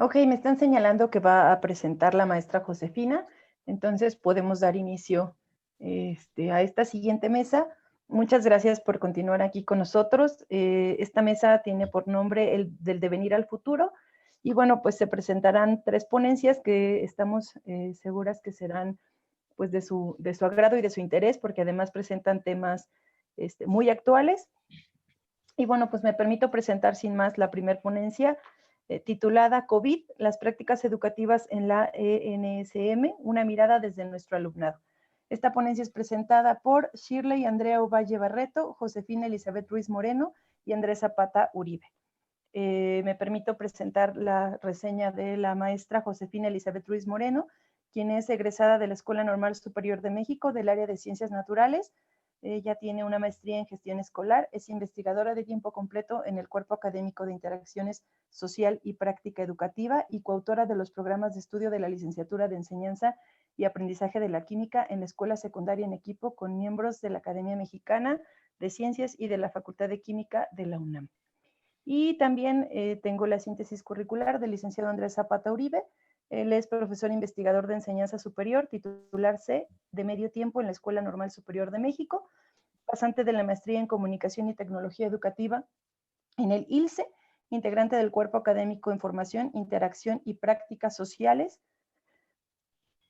Ok, me están señalando que va a presentar la maestra Josefina, entonces podemos dar inicio a esta siguiente mesa. Muchas gracias por continuar aquí con nosotros. Esta mesa tiene por nombre el del devenir al futuro y bueno, pues se presentarán 3 ponencias que estamos seguras que serán pues de su agrado y de su interés, porque además presentan temas muy actuales. Y bueno, pues me permito presentar sin más la primera ponencia titulada COVID, las prácticas educativas en la ENSM, una mirada desde nuestro alumnado. Esta ponencia es presentada por Shirley Andrea Ovalle Barreto, Josefina Elizabeth Ruiz Moreno y Andrés Zapata Uribe. Me permito presentar la reseña de la maestra Josefina Elizabeth Ruiz Moreno, quien es egresada de la Escuela Normal Superior de México del área de Ciencias Naturales. Ella tiene una maestría en gestión escolar, es investigadora de tiempo completo en el Cuerpo Académico de Interacciones Social y Práctica Educativa y coautora de los programas de estudio de la Licenciatura de Enseñanza y Aprendizaje de la Química en la Escuela Secundaria en Equipo con miembros de la Academia Mexicana de Ciencias y de la Facultad de Química de la UNAM. Y también tengo la síntesis curricular del licenciado Andrés Zapata Uribe. Él es profesor investigador de enseñanza superior, titular C de medio tiempo en la Escuela Normal Superior de México, pasante de la maestría en Comunicación y Tecnología Educativa en el ILCE, integrante del Cuerpo Académico en Formación, Interacción y Prácticas Sociales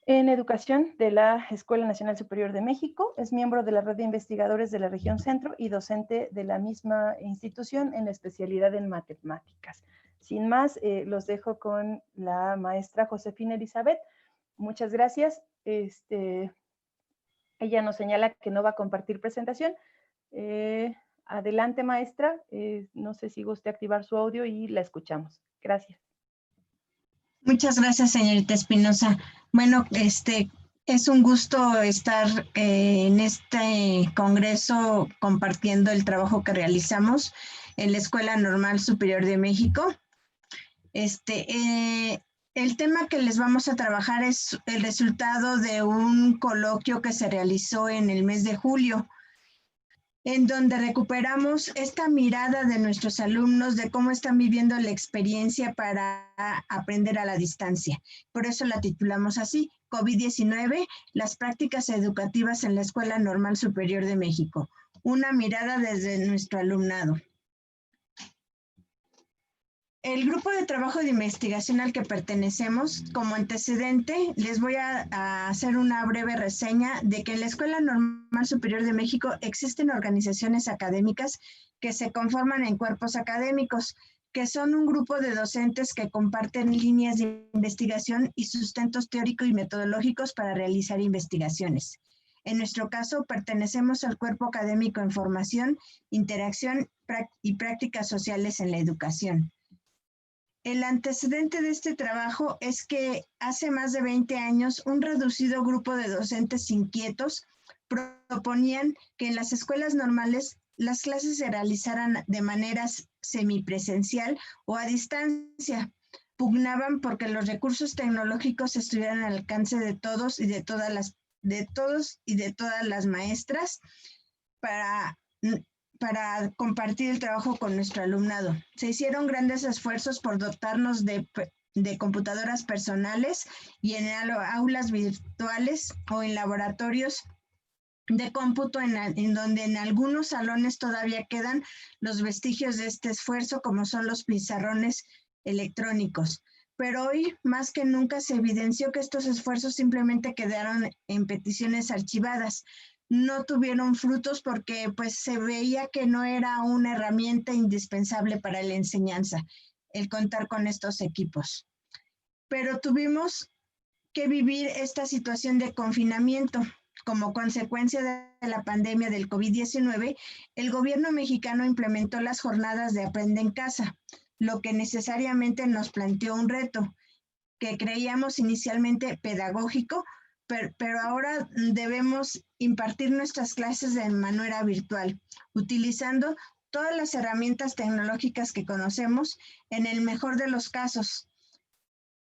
en Educación de la Escuela Nacional Superior de México. Es miembro de la Red de Investigadores de la Región Centro y docente de la misma institución en la especialidad en matemáticas. Sin más, los dejo con la maestra Josefina Elizabeth. Muchas gracias. Ella nos señala que no va a compartir presentación. Adelante, maestra. No sé si guste activar su audio y la escuchamos. Gracias. Muchas gracias, señorita Espinosa. Bueno, es un gusto estar en este congreso compartiendo el trabajo que realizamos en la Escuela Normal Superior de México. El tema que les vamos a trabajar es el resultado de un coloquio que se realizó en el mes de julio, en donde recuperamos esta mirada de nuestros alumnos de cómo están viviendo la experiencia para aprender a la distancia. Por eso la titulamos así, COVID-19, las prácticas educativas en la Escuela Normal Superior de México, una mirada desde nuestro alumnado. El grupo de trabajo de investigación al que pertenecemos, como antecedente, les voy a hacer una breve reseña de que en la Escuela Normal Superior de México existen organizaciones académicas que se conforman en cuerpos académicos, que son un grupo de docentes que comparten líneas de investigación y sustentos teóricos y metodológicos para realizar investigaciones. En nuestro caso, pertenecemos al Cuerpo Académico en Formación, Interacción y Prácticas Sociales en la Educación. El antecedente de este trabajo es que hace más de 20 años un reducido grupo de docentes inquietos proponían que en las escuelas normales las clases se realizaran de manera semipresencial o a distancia. Pugnaban porque los recursos tecnológicos estuvieran al alcance de todos y de todas las maestras para compartir el trabajo con nuestro alumnado. Se hicieron grandes esfuerzos por dotarnos de computadoras personales y en aulas virtuales o en laboratorios de cómputo en donde en algunos salones todavía quedan los vestigios de este esfuerzo, como son los pizarrones electrónicos. Pero hoy, más que nunca, se evidenció que estos esfuerzos simplemente quedaron en peticiones archivadas. No tuvieron frutos porque pues se veía que no era una herramienta indispensable para la enseñanza, el contar con estos equipos. Pero tuvimos que vivir esta situación de confinamiento. Como consecuencia de la pandemia del COVID-19, el gobierno mexicano implementó las jornadas de Aprende en Casa, lo que necesariamente nos planteó un reto que creíamos inicialmente pedagógico, pero ahora debemos impartir nuestras clases de manera virtual, utilizando todas las herramientas tecnológicas que conocemos en el mejor de los casos.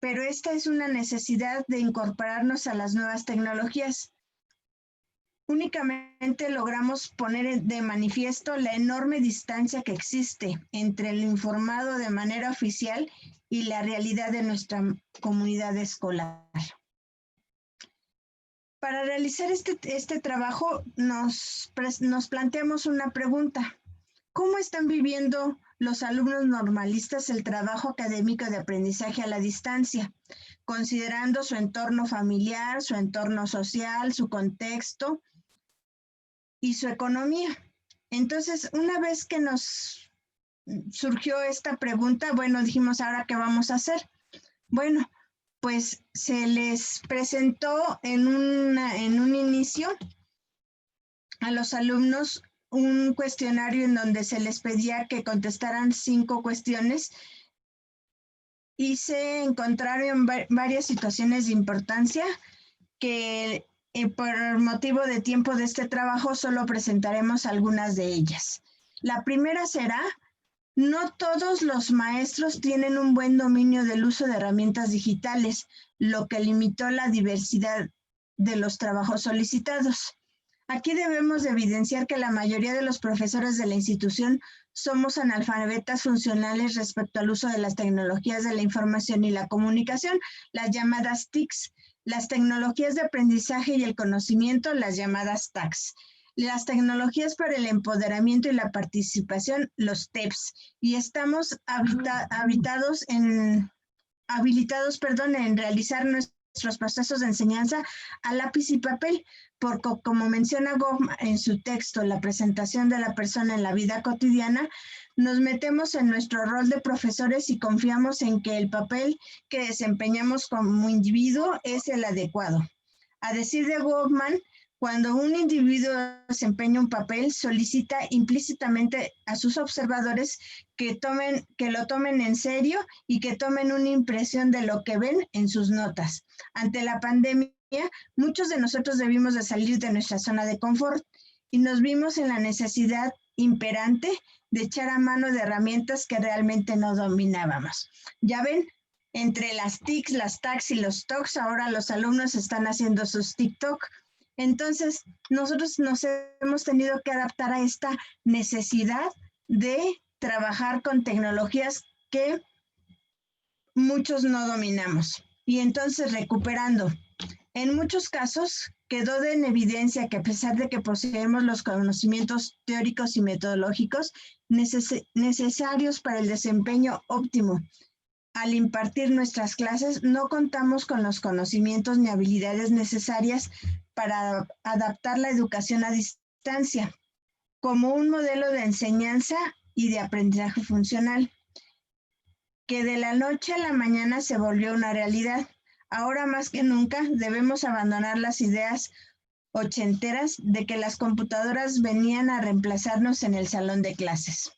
Pero esta es una necesidad de incorporarnos a las nuevas tecnologías. Únicamente logramos poner de manifiesto la enorme distancia que existe entre lo informado de manera oficial y la realidad de nuestra comunidad escolar. Para realizar este trabajo nos planteamos una pregunta. ¿Cómo están viviendo los alumnos normalistas el trabajo académico de aprendizaje a la distancia, considerando su entorno familiar, su entorno social, su contexto y su economía? Entonces, una vez que nos surgió esta pregunta, bueno, dijimos, ¿ahora qué vamos a hacer? Bueno, pues se les presentó en un inicio a los alumnos un cuestionario en donde se les pedía que contestaran 5 cuestiones y se encontraron varias situaciones de importancia que por motivo de tiempo de este trabajo solo presentaremos algunas de ellas. La primera será: no todos los maestros tienen un buen dominio del uso de herramientas digitales, lo que limitó la diversidad de los trabajos solicitados. Aquí debemos de evidenciar que la mayoría de los profesores de la institución somos analfabetas funcionales respecto al uso de las tecnologías de la información y la comunicación, las llamadas TICs, las tecnologías de aprendizaje y el conocimiento, las llamadas TACs, las tecnologías para el empoderamiento y la participación, los TEPs, y estamos habilitados en realizar nuestros procesos de enseñanza a lápiz y papel, porque como menciona Goffman en su texto, La presentación de la persona en la vida cotidiana, nos metemos en nuestro rol de profesores y confiamos en que el papel que desempeñamos como individuo es el adecuado. A decir de Goffman, cuando un individuo desempeña un papel, solicita implícitamente a sus observadores que lo tomen en serio y que tomen una impresión de lo que ven en sus notas. Ante la pandemia, muchos de nosotros debimos de salir de nuestra zona de confort y nos vimos en la necesidad imperante de echar a mano de herramientas que realmente no dominábamos. Ya ven, entre las TICs, las TACs y los TOCs, ahora los alumnos están haciendo sus TikTok. Entonces, nosotros nos hemos tenido que adaptar a esta necesidad de trabajar con tecnologías que muchos no dominamos. Y entonces, recuperando, en muchos casos quedó en evidencia que a pesar de que poseemos los conocimientos teóricos y metodológicos necesarios para el desempeño óptimo, al impartir nuestras clases no contamos con los conocimientos ni habilidades necesarias para adaptar la educación a distancia como un modelo de enseñanza y de aprendizaje funcional, que de la noche a la mañana se volvió una realidad. Ahora más que nunca debemos abandonar las ideas ochenteras de que las computadoras venían a reemplazarnos en el salón de clases.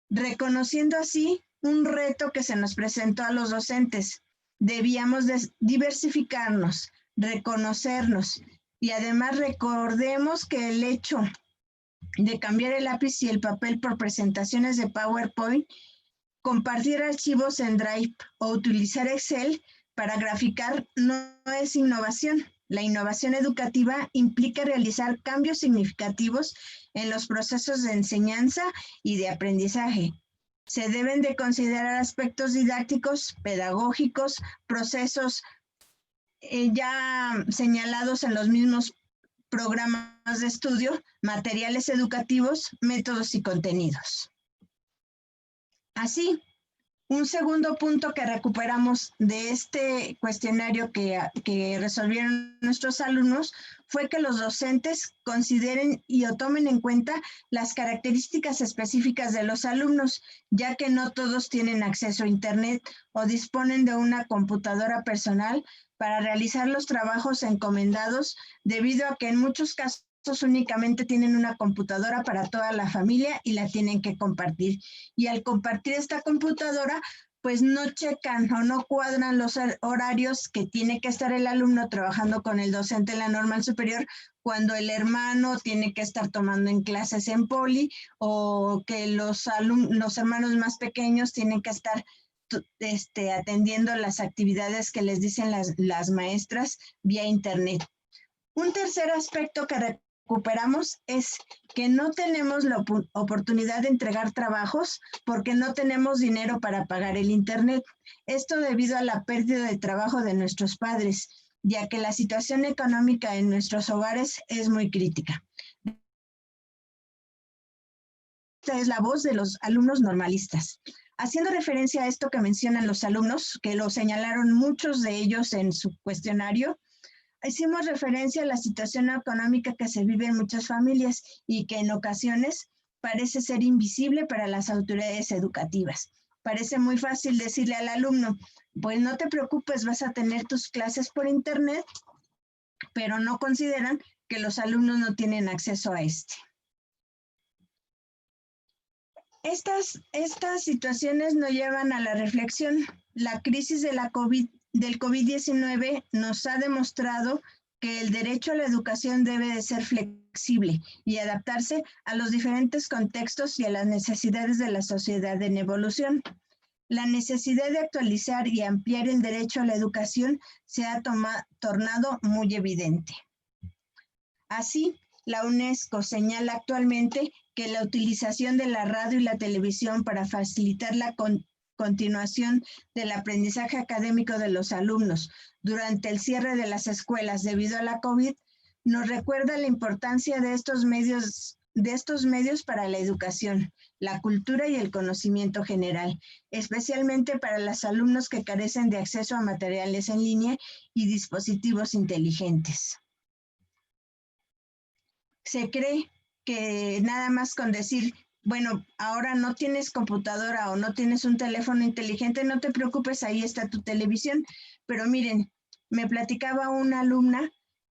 Reconociendo así un reto que se nos presentó a los docentes, debíamos diversificarnos, reconocernos y además recordemos que el hecho de cambiar el lápiz y el papel por presentaciones de PowerPoint, compartir archivos en Drive o utilizar Excel para graficar no es innovación. La innovación educativa implica realizar cambios significativos en los procesos de enseñanza y de aprendizaje. Se deben de considerar aspectos didácticos, pedagógicos, procesos ya señalados en los mismos programas de estudio, materiales educativos, métodos y contenidos. Así, un segundo punto que recuperamos de este cuestionario que resolvieron nuestros alumnos fue que los docentes consideren y o tomen en cuenta las características específicas de los alumnos, ya que no todos tienen acceso a Internet o disponen de una computadora personal para realizar los trabajos encomendados, debido a que en muchos casos únicamente tienen una computadora para toda la familia y la tienen que compartir. Y al compartir esta computadora, pues no checan o no cuadran los horarios que tiene que estar el alumno trabajando con el docente en la normal superior, cuando el hermano tiene que estar tomando en clases en poli, o que los hermanos más pequeños tienen que estar atendiendo las actividades que les dicen las maestras vía internet. Un tercer aspecto que recuperamos es que no tenemos la oportunidad de entregar trabajos porque no tenemos dinero para pagar el internet. Esto debido a la pérdida de trabajo de nuestros padres, ya que la situación económica en nuestros hogares es muy crítica. Esta es la voz de los alumnos normalistas. Haciendo referencia a esto que mencionan los alumnos, que lo señalaron muchos de ellos en su cuestionario, hicimos referencia a la situación económica que se vive en muchas familias y que en ocasiones parece ser invisible para las autoridades educativas. Parece muy fácil decirle al alumno, pues no te preocupes, vas a tener tus clases por internet, pero no consideran que los alumnos no tienen acceso a este. Estas situaciones nos llevan a la reflexión. La crisis de del COVID-19 nos ha demostrado que el derecho a la educación debe de ser flexible y adaptarse a los diferentes contextos y a las necesidades de la sociedad en evolución. La necesidad de actualizar y ampliar el derecho a la educación se ha tornado muy evidente. Así, la UNESCO señala actualmente que la utilización de la radio y la televisión para facilitar la continuación del aprendizaje académico de los alumnos durante el cierre de las escuelas debido a la COVID nos recuerda la importancia de estos medios para la educación, la cultura y el conocimiento general, especialmente para los alumnos que carecen de acceso a materiales en línea y dispositivos inteligentes. Se cree que nada más con decir, bueno, ahora no tienes computadora o no tienes un teléfono inteligente, no te preocupes, ahí está tu televisión. Pero miren, me platicaba una alumna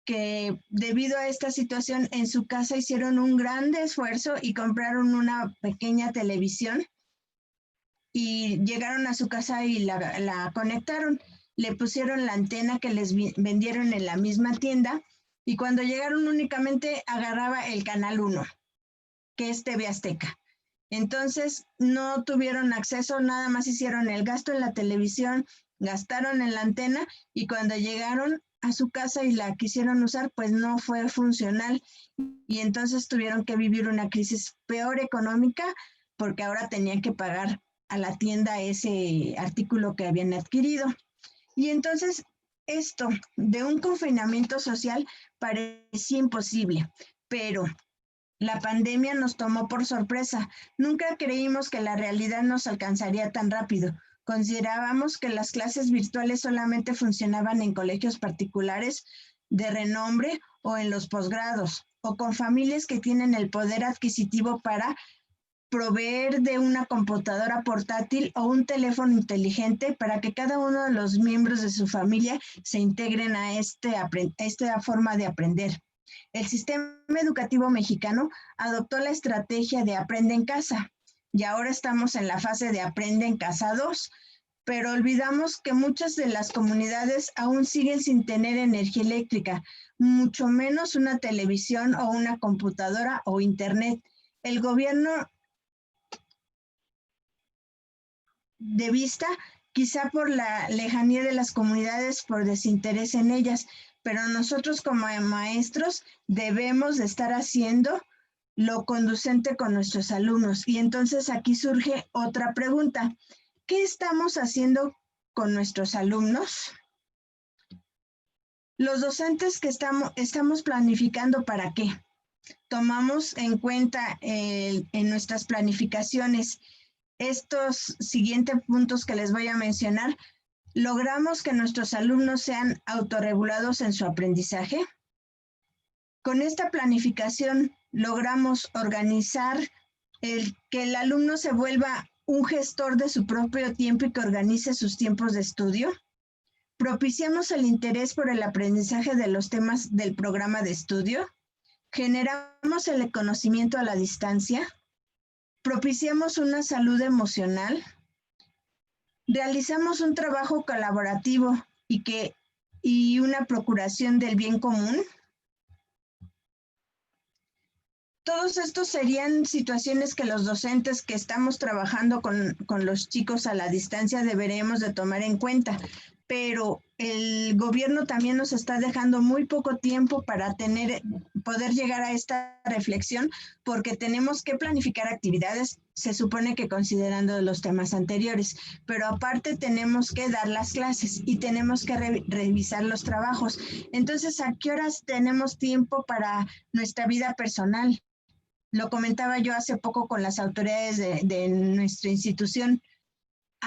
que debido a esta situación en su casa hicieron un gran esfuerzo y compraron una pequeña televisión y llegaron a su casa y la conectaron. Le pusieron la antena que les vendieron en la misma tienda y cuando llegaron únicamente agarraba el canal 1, que es TV Azteca. Entonces no tuvieron acceso, nada más hicieron el gasto en la televisión, gastaron en la antena y cuando llegaron a su casa y la quisieron usar, pues no fue funcional y entonces tuvieron que vivir una crisis peor económica porque ahora tenían que pagar a la tienda ese artículo que habían adquirido. Y entonces esto de un confinamiento social parecía imposible, pero la pandemia nos tomó por sorpresa. Nunca creímos que la realidad nos alcanzaría tan rápido. Considerábamos que las clases virtuales solamente funcionaban en colegios particulares de renombre o en los posgrados, o con familias que tienen el poder adquisitivo para proveer de una computadora portátil o un teléfono inteligente para que cada uno de los miembros de su familia se integren a esta forma de aprender. El sistema educativo mexicano adoptó la estrategia de Aprende en Casa y ahora estamos en la fase de Aprende en Casa 2, pero olvidamos que muchas de las comunidades aún siguen sin tener energía eléctrica, mucho menos una televisión o una computadora o internet. El gobierno de vista, quizá por la lejanía de las comunidades, por desinterés en ellas, pero nosotros como maestros debemos de estar haciendo lo conducente con nuestros alumnos. Y entonces aquí surge otra pregunta. ¿Qué estamos haciendo con nuestros alumnos? Los docentes que estamos planificando, ¿para qué? Tomamos en cuenta en nuestras planificaciones estos siguientes puntos que les voy a mencionar. ¿Logramos que nuestros alumnos sean autorregulados en su aprendizaje? Con esta planificación logramos organizar que el alumno se vuelva un gestor de su propio tiempo y que organice sus tiempos de estudio. Propiciamos el interés por el aprendizaje de los temas del programa de estudio. Generamos el conocimiento a la distancia. Propiciamos una salud emocional. Realizamos un trabajo colaborativo y una procuración del bien común. Todos estos serían situaciones que los docentes que estamos trabajando con los chicos a la distancia deberemos de tomar en cuenta. pero el gobierno también nos está dejando muy poco tiempo para poder llegar a esta reflexión, porque tenemos que planificar actividades, se supone que considerando los temas anteriores, pero aparte tenemos que dar las clases y tenemos que revisar los trabajos. Entonces, ¿a qué horas tenemos tiempo para nuestra vida personal? Lo comentaba yo hace poco con las autoridades de nuestra institución.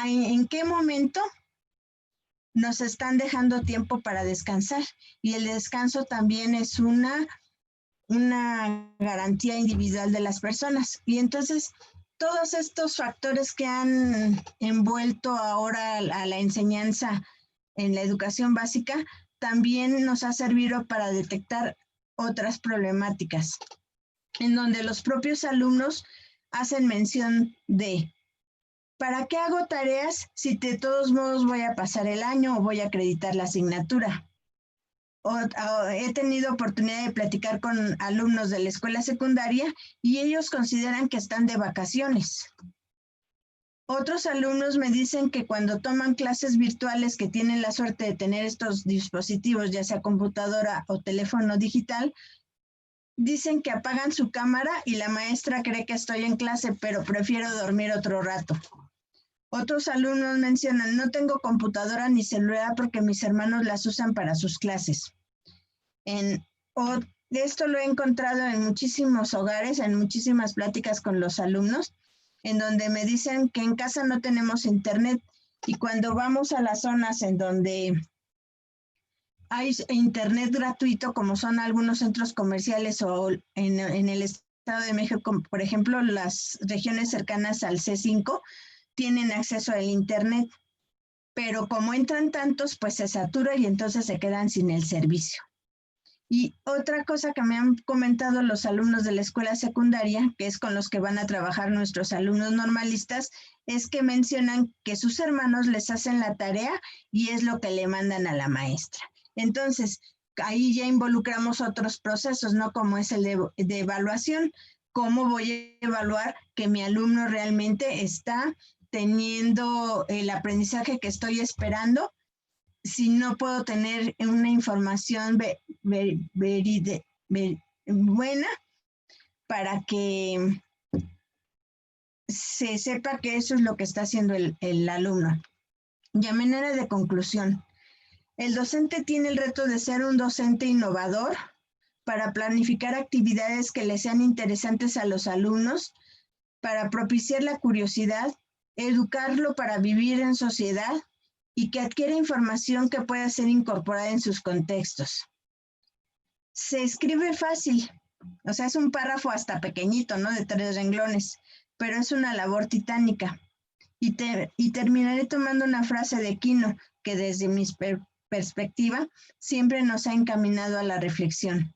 ¿En qué momento nos están dejando tiempo para descansar? Y el descanso también es una garantía individual de las personas. Y entonces, todos estos factores que han envuelto ahora a la enseñanza en la educación básica, también nos ha servido para detectar otras problemáticas, en donde los propios alumnos hacen mención de: ¿para qué hago tareas si de todos modos voy a pasar el año o voy a acreditar la asignatura? He tenido oportunidad de platicar con alumnos de la escuela secundaria y ellos consideran que están de vacaciones. Otros alumnos me dicen que cuando toman clases virtuales, que tienen la suerte de tener estos dispositivos, ya sea computadora o teléfono digital, dicen que apagan su cámara y la maestra cree que estoy en clase, pero prefiero dormir otro rato. Otros alumnos mencionan: no tengo computadora ni celular porque mis hermanos las usan para sus clases. Esto lo he encontrado en muchísimos hogares, en muchísimas pláticas con los alumnos, en donde me dicen que en casa no tenemos internet, y cuando vamos a las zonas en donde hay internet gratuito, como son algunos centros comerciales o en el Estado de México, por ejemplo, las regiones cercanas al C5, tienen acceso al internet, pero como entran tantos, pues se satura y entonces se quedan sin el servicio. Y otra cosa que me han comentado los alumnos de la escuela secundaria, que es con los que van a trabajar nuestros alumnos normalistas, es que mencionan que sus hermanos les hacen la tarea y es lo que le mandan a la maestra. Entonces, ahí ya involucramos otros procesos, ¿no? Como es el de evaluación. ¿Cómo voy a evaluar que mi alumno realmente está teniendo el aprendizaje que estoy esperando, si no puedo tener una información buena para que se sepa que eso es lo que está haciendo el alumno? Y a manera de conclusión, el docente tiene el reto de ser un docente innovador para planificar actividades que le sean interesantes a los alumnos, para propiciar la curiosidad, educarlo para vivir en sociedad y que adquiera información que pueda ser incorporada en sus contextos. Se escribe fácil, o sea, es un párrafo hasta pequeñito, ¿no? De 3 renglones, pero es una labor titánica. Y terminaré tomando una frase de Quino, que desde mi perspectiva siempre nos ha encaminado a la reflexión.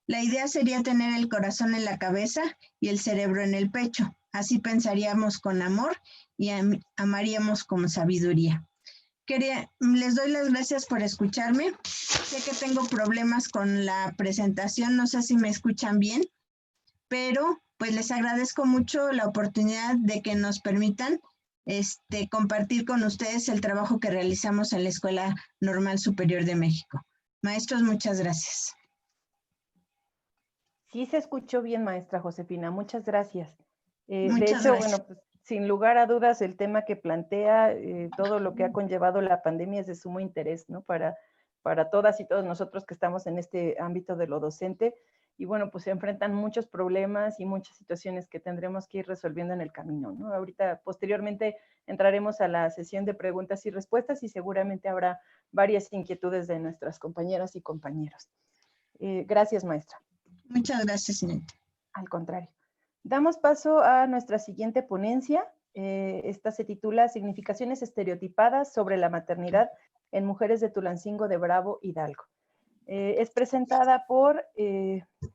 La idea sería tener el corazón en la cabeza y el cerebro en el pecho. Así pensaríamos con amor y amaríamos con sabiduría. Les doy las gracias por escucharme. Sé que tengo problemas con la presentación, no sé si me escuchan bien, pero pues les agradezco mucho la oportunidad de que nos permitan compartir con ustedes el trabajo que realizamos en la Escuela Normal Superior de México. Maestros, muchas gracias. Sí se escuchó bien, maestra Josefina, muchas gracias. Muchas de hecho, gracias. bueno, pues, sin lugar a dudas, el tema que plantea, todo lo que ha conllevado la pandemia es de sumo interés, ¿no? Para todas y todos nosotros que estamos en este ámbito de lo docente. Y bueno, pues se enfrentan muchos problemas y muchas situaciones que tendremos que ir resolviendo en el camino, ¿no? Ahorita, posteriormente, entraremos a la sesión de preguntas y respuestas y seguramente habrá varias inquietudes de nuestras compañeras y compañeros. Gracias, maestra. Muchas gracias, señorita. Al contrario. Damos paso a nuestra siguiente ponencia. Esta se titula Significaciones estereotipadas sobre la maternidad en mujeres de Tulancingo de Bravo, Hidalgo. Es presentada por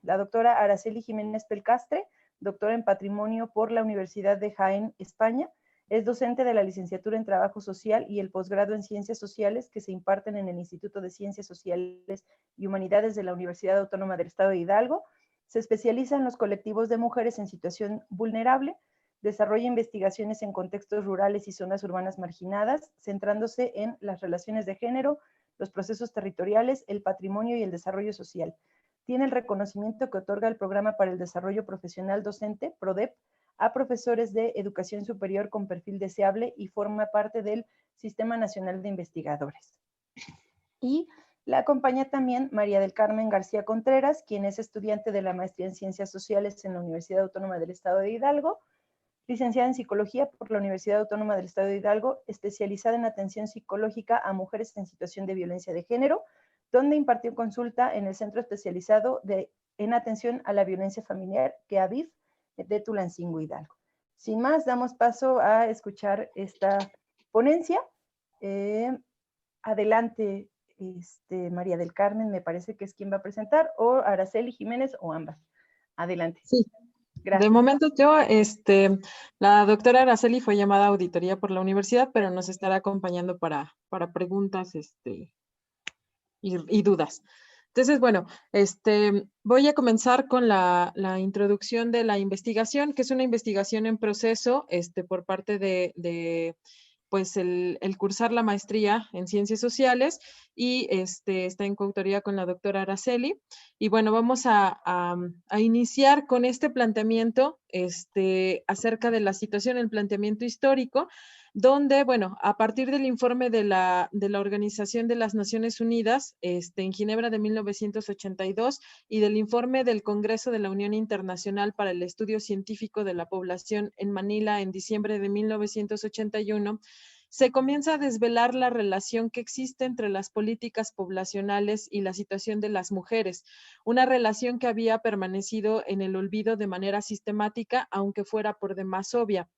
la doctora Araceli Jiménez Pelcastre, doctora en Patrimonio por la Universidad de Jaén, España. Es docente de la licenciatura en Trabajo Social y el posgrado en Ciencias Sociales que se imparten en el Instituto de Ciencias Sociales y Humanidades de la Universidad Autónoma del Estado de Hidalgo. Se especializa en los colectivos de mujeres en situación vulnerable, desarrolla investigaciones en contextos rurales y zonas urbanas marginadas, centrándose en las relaciones de género, los procesos territoriales, el patrimonio y el desarrollo social. Tiene el reconocimiento que otorga el Programa para el Desarrollo Profesional Docente, PRODEP, a profesores de educación superior con perfil deseable y forma parte del Sistema Nacional de Investigadores. Y la acompaña también María del Carmen García Contreras, quien es estudiante de la maestría en Ciencias Sociales en la Universidad Autónoma del Estado de Hidalgo, licenciada en Psicología por la Universidad Autónoma del Estado de Hidalgo, especializada en atención psicológica a mujeres en situación de violencia de género, donde impartió consulta en el Centro Especializado en Atención a la Violencia Familiar, CEAVIF, de Tulancingo, Hidalgo. Sin más, damos paso a escuchar esta ponencia. Adelante, María del Carmen, me parece que es quien va a presentar, o Araceli Jiménez, o ambas. Adelante. Sí. Gracias. De momento yo, la doctora Araceli fue llamada a auditoría por la universidad, pero nos estará acompañando para preguntas, y dudas. Entonces, bueno, voy a comenzar con la introducción de la investigación, que es una investigación en proceso, por parte de pues el cursar la maestría en Ciencias Sociales y está en coautoría con la doctora Araceli. Y bueno, vamos a iniciar con este planteamiento acerca de la situación, el planteamiento histórico, donde, bueno, a partir del informe de la Organización de las Naciones Unidas en Ginebra de 1982 y del informe del Congreso de la Unión Internacional para el Estudio Científico de la Población en Manila en diciembre de 1981, se comienza a desvelar la relación que existe entre las políticas poblacionales y la situación de las mujeres, una relación que había permanecido en el olvido de manera sistemática, aunque fuera por demás obvia.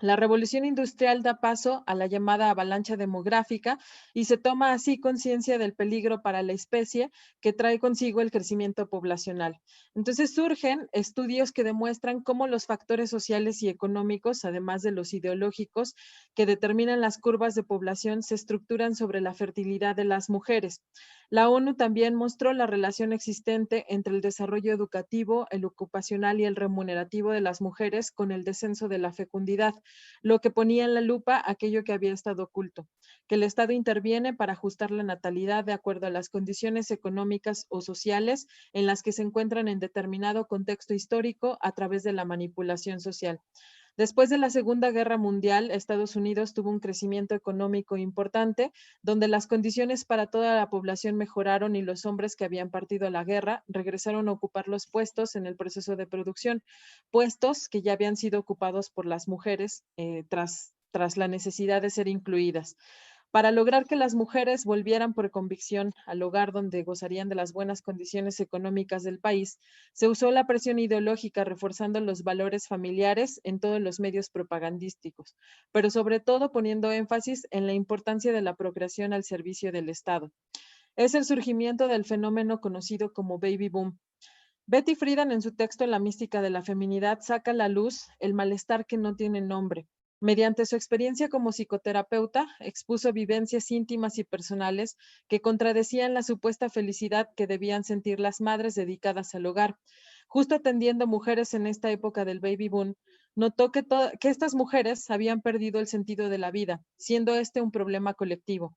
La revolución industrial da paso a la llamada avalancha demográfica y se toma así conciencia del peligro para la especie que trae consigo el crecimiento poblacional. Entonces surgen estudios que demuestran cómo los factores sociales y económicos, además de los ideológicos, que determinan las curvas de población, se estructuran sobre la fertilidad de las mujeres. La ONU también mostró la relación existente entre el desarrollo educativo, el ocupacional y el remunerativo de las mujeres con el descenso de la fecundidad, lo que ponía en la lupa aquello que había estado oculto, que el Estado interviene para ajustar la natalidad de acuerdo a las condiciones económicas o sociales en las que se encuentran en determinado contexto histórico a través de la manipulación social. Después de la Segunda Guerra Mundial, Estados Unidos tuvo un crecimiento económico importante, donde las condiciones para toda la población mejoraron y los hombres que habían partido a la guerra regresaron a ocupar los puestos en el proceso de producción, puestos que ya habían sido ocupados por las mujeres tras la necesidad de ser incluidas. Para lograr que las mujeres volvieran por convicción al hogar donde gozarían de las buenas condiciones económicas del país, se usó la presión ideológica reforzando los valores familiares en todos los medios propagandísticos, pero sobre todo poniendo énfasis en la importancia de la procreación al servicio del Estado. Es el surgimiento del fenómeno conocido como baby boom. Betty Friedan, en su texto La mística de la feminidad, saca a la luz el malestar que no tiene nombre. Mediante su experiencia como psicoterapeuta, expuso vivencias íntimas y personales que contradecían la supuesta felicidad que debían sentir las madres dedicadas al hogar. Justo atendiendo mujeres en esta época del baby boom, notó que estas mujeres habían perdido el sentido de la vida, siendo este un problema colectivo.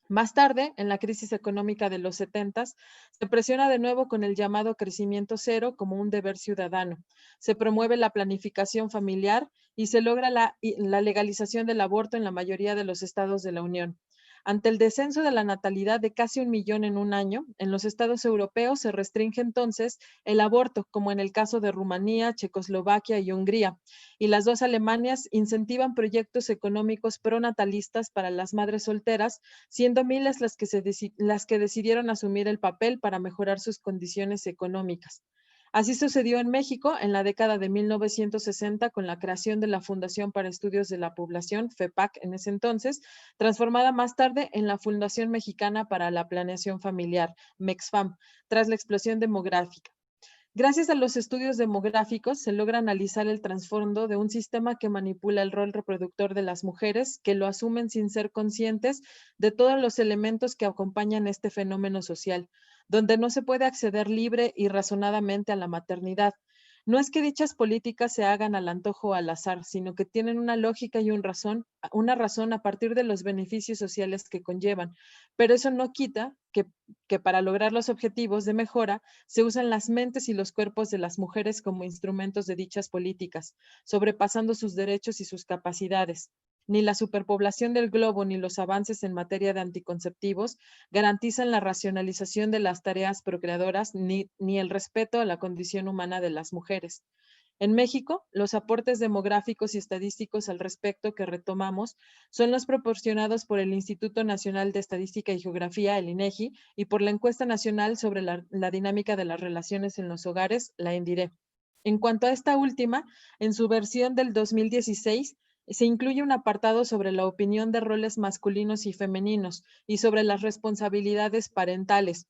Más tarde, en la crisis económica de los 70s, se presiona de nuevo con el llamado crecimiento cero como un deber ciudadano. Se promueve la planificación familiar y se logra la legalización del aborto en la mayoría de los estados de la Unión. Ante el descenso de la natalidad de casi 1 millón en un año, en los estados europeos se restringe entonces el aborto, como en el caso de Rumanía, Checoslovaquia y Hungría, y las dos Alemanias incentivan proyectos económicos pronatalistas para las madres solteras, siendo miles las que decidieron asumir el papel para mejorar sus condiciones económicas. Así sucedió en México en la década de 1960 con la creación de la Fundación para Estudios de la Población, FEPAC en ese entonces, transformada más tarde en la Fundación Mexicana para la Planeación Familiar, MEXFAM, tras la explosión demográfica. Gracias a los estudios demográficos se logra analizar el trasfondo de un sistema que manipula el rol reproductor de las mujeres, que lo asumen sin ser conscientes de todos los elementos que acompañan este fenómeno social, donde no se puede acceder libre y razonadamente a la maternidad. No es que dichas políticas se hagan al antojo o al azar, sino que tienen una lógica y una razón a partir de los beneficios sociales que conllevan. Pero eso no quita que para lograr los objetivos de mejora se usan las mentes y los cuerpos de las mujeres como instrumentos de dichas políticas, sobrepasando sus derechos y sus capacidades. Ni la superpoblación del globo ni los avances en materia de anticonceptivos garantizan la racionalización de las tareas procreadoras ni el respeto a la condición humana de las mujeres. En México, los aportes demográficos y estadísticos al respecto que retomamos son los proporcionados por el Instituto Nacional de Estadística y Geografía, el INEGI, y por la Encuesta Nacional sobre la Dinámica de las Relaciones en los Hogares, la ENDIRE. En cuanto a esta última, en su versión del 2016, se incluye un apartado sobre la opinión de roles masculinos y femeninos y sobre las responsabilidades parentales,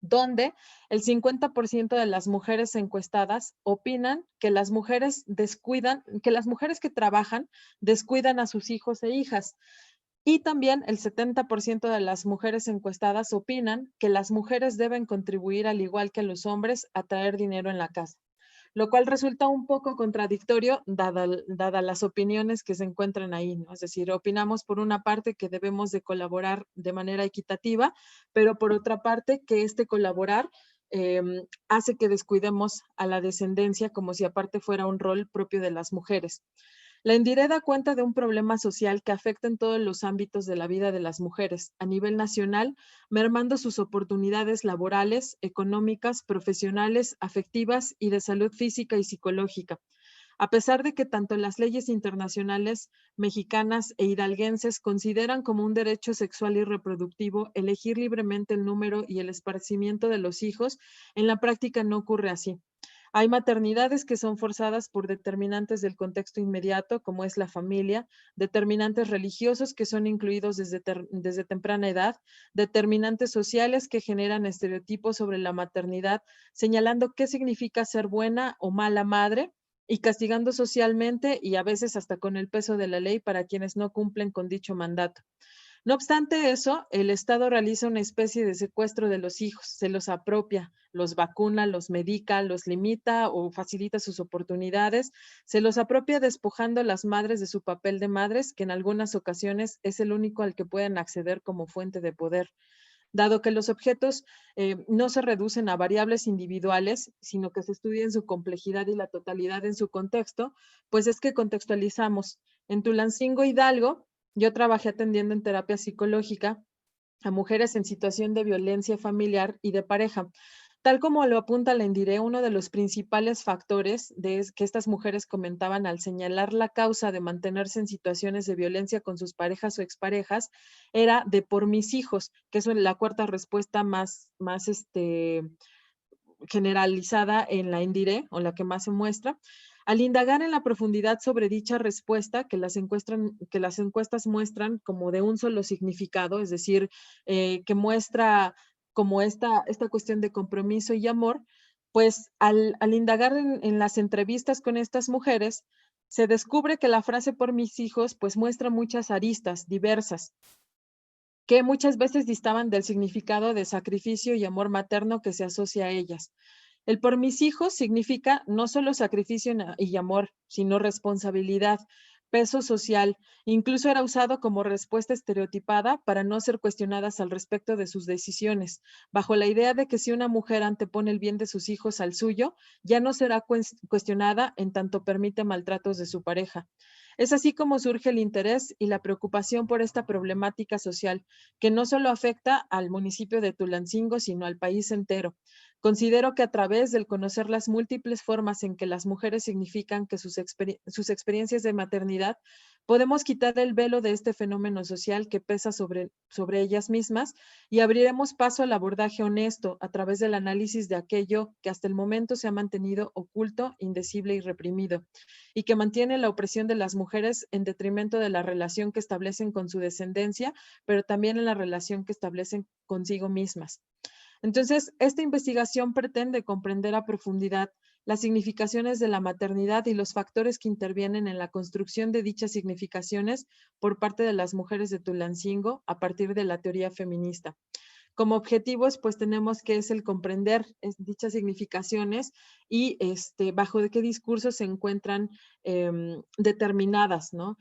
donde el 50% de las mujeres encuestadas opinan que las mujeres que trabajan descuidan a sus hijos e hijas. Y también el 70% de las mujeres encuestadas opinan que las mujeres deben contribuir al igual que los hombres a traer dinero en la casa, lo cual resulta un poco contradictorio dada las opiniones que se encuentran ahí, ¿no? Es decir, opinamos por una parte que debemos de colaborar de manera equitativa, pero por otra parte que este colaborar hace que descuidemos a la descendencia como si aparte fuera un rol propio de las mujeres. La ENDIRE da cuenta de un problema social que afecta en todos los ámbitos de la vida de las mujeres a nivel nacional, mermando sus oportunidades laborales, económicas, profesionales, afectivas y de salud física y psicológica. A pesar de que tanto las leyes internacionales, mexicanas e hidalguenses consideran como un derecho sexual y reproductivo elegir libremente el número y el esparcimiento de los hijos, en la práctica no ocurre así. Hay maternidades que son forzadas por determinantes del contexto inmediato, como es la familia, determinantes religiosos que son incluidos desde temprana edad, determinantes sociales que generan estereotipos sobre la maternidad, señalando qué significa ser buena o mala madre, y castigando socialmente y a veces hasta con el peso de la ley para quienes no cumplen con dicho mandato. No obstante eso, el Estado realiza una especie de secuestro de los hijos, se los apropia, los vacuna, los medica, los limita o facilita sus oportunidades, se los apropia despojando a las madres de su papel de madres, que en algunas ocasiones es el único al que pueden acceder como fuente de poder. Dado que los objetos no se reducen a variables individuales, sino que se estudia en su complejidad y la totalidad en su contexto, pues es que contextualizamos. En Tulancingo, Hidalgo, yo trabajé atendiendo en terapia psicológica a mujeres en situación de violencia familiar y de pareja. Tal como lo apunta la ENDIRE, uno de los principales factores que estas mujeres comentaban al señalar la causa de mantenerse en situaciones de violencia con sus parejas o exparejas era de por mis hijos, que es la cuarta respuesta más generalizada en la ENDIRE o la que más se muestra. Al indagar en la profundidad sobre dicha respuesta, que las encuestas muestran como de un solo significado, es decir, que muestra como esta cuestión de compromiso y amor, pues al indagar en las entrevistas con estas mujeres, se descubre que la frase por mis hijos pues muestra muchas aristas diversas, que muchas veces distaban del significado de sacrificio y amor materno que se asocia a ellas. El por mis hijos significa no solo sacrificio y amor, sino responsabilidad, peso social. Incluso era usado como respuesta estereotipada para no ser cuestionadas al respecto de sus decisiones, bajo la idea de que si una mujer antepone el bien de sus hijos al suyo, ya no será cuestionada en tanto permite maltratos de su pareja. Es así como surge el interés y la preocupación por esta problemática social, que no solo afecta al municipio de Tulancingo, sino al país entero. Considero que a través del conocer las múltiples formas en que las mujeres significan que sus experiencias de maternidad, podemos quitar el velo de este fenómeno social que pesa sobre ellas mismas y abriremos paso al abordaje honesto a través del análisis de aquello que hasta el momento se ha mantenido oculto, indecible y reprimido, y que mantiene la opresión de las mujeres en detrimento de la relación que establecen con su descendencia, pero también en la relación que establecen consigo mismas. Entonces, esta investigación pretende comprender a profundidad las significaciones de la maternidad y los factores que intervienen en la construcción de dichas significaciones por parte de las mujeres de Tulancingo a partir de la teoría feminista. Como objetivos, pues tenemos que es el comprender dichas significaciones y bajo de qué discursos se encuentran determinadas, ¿no?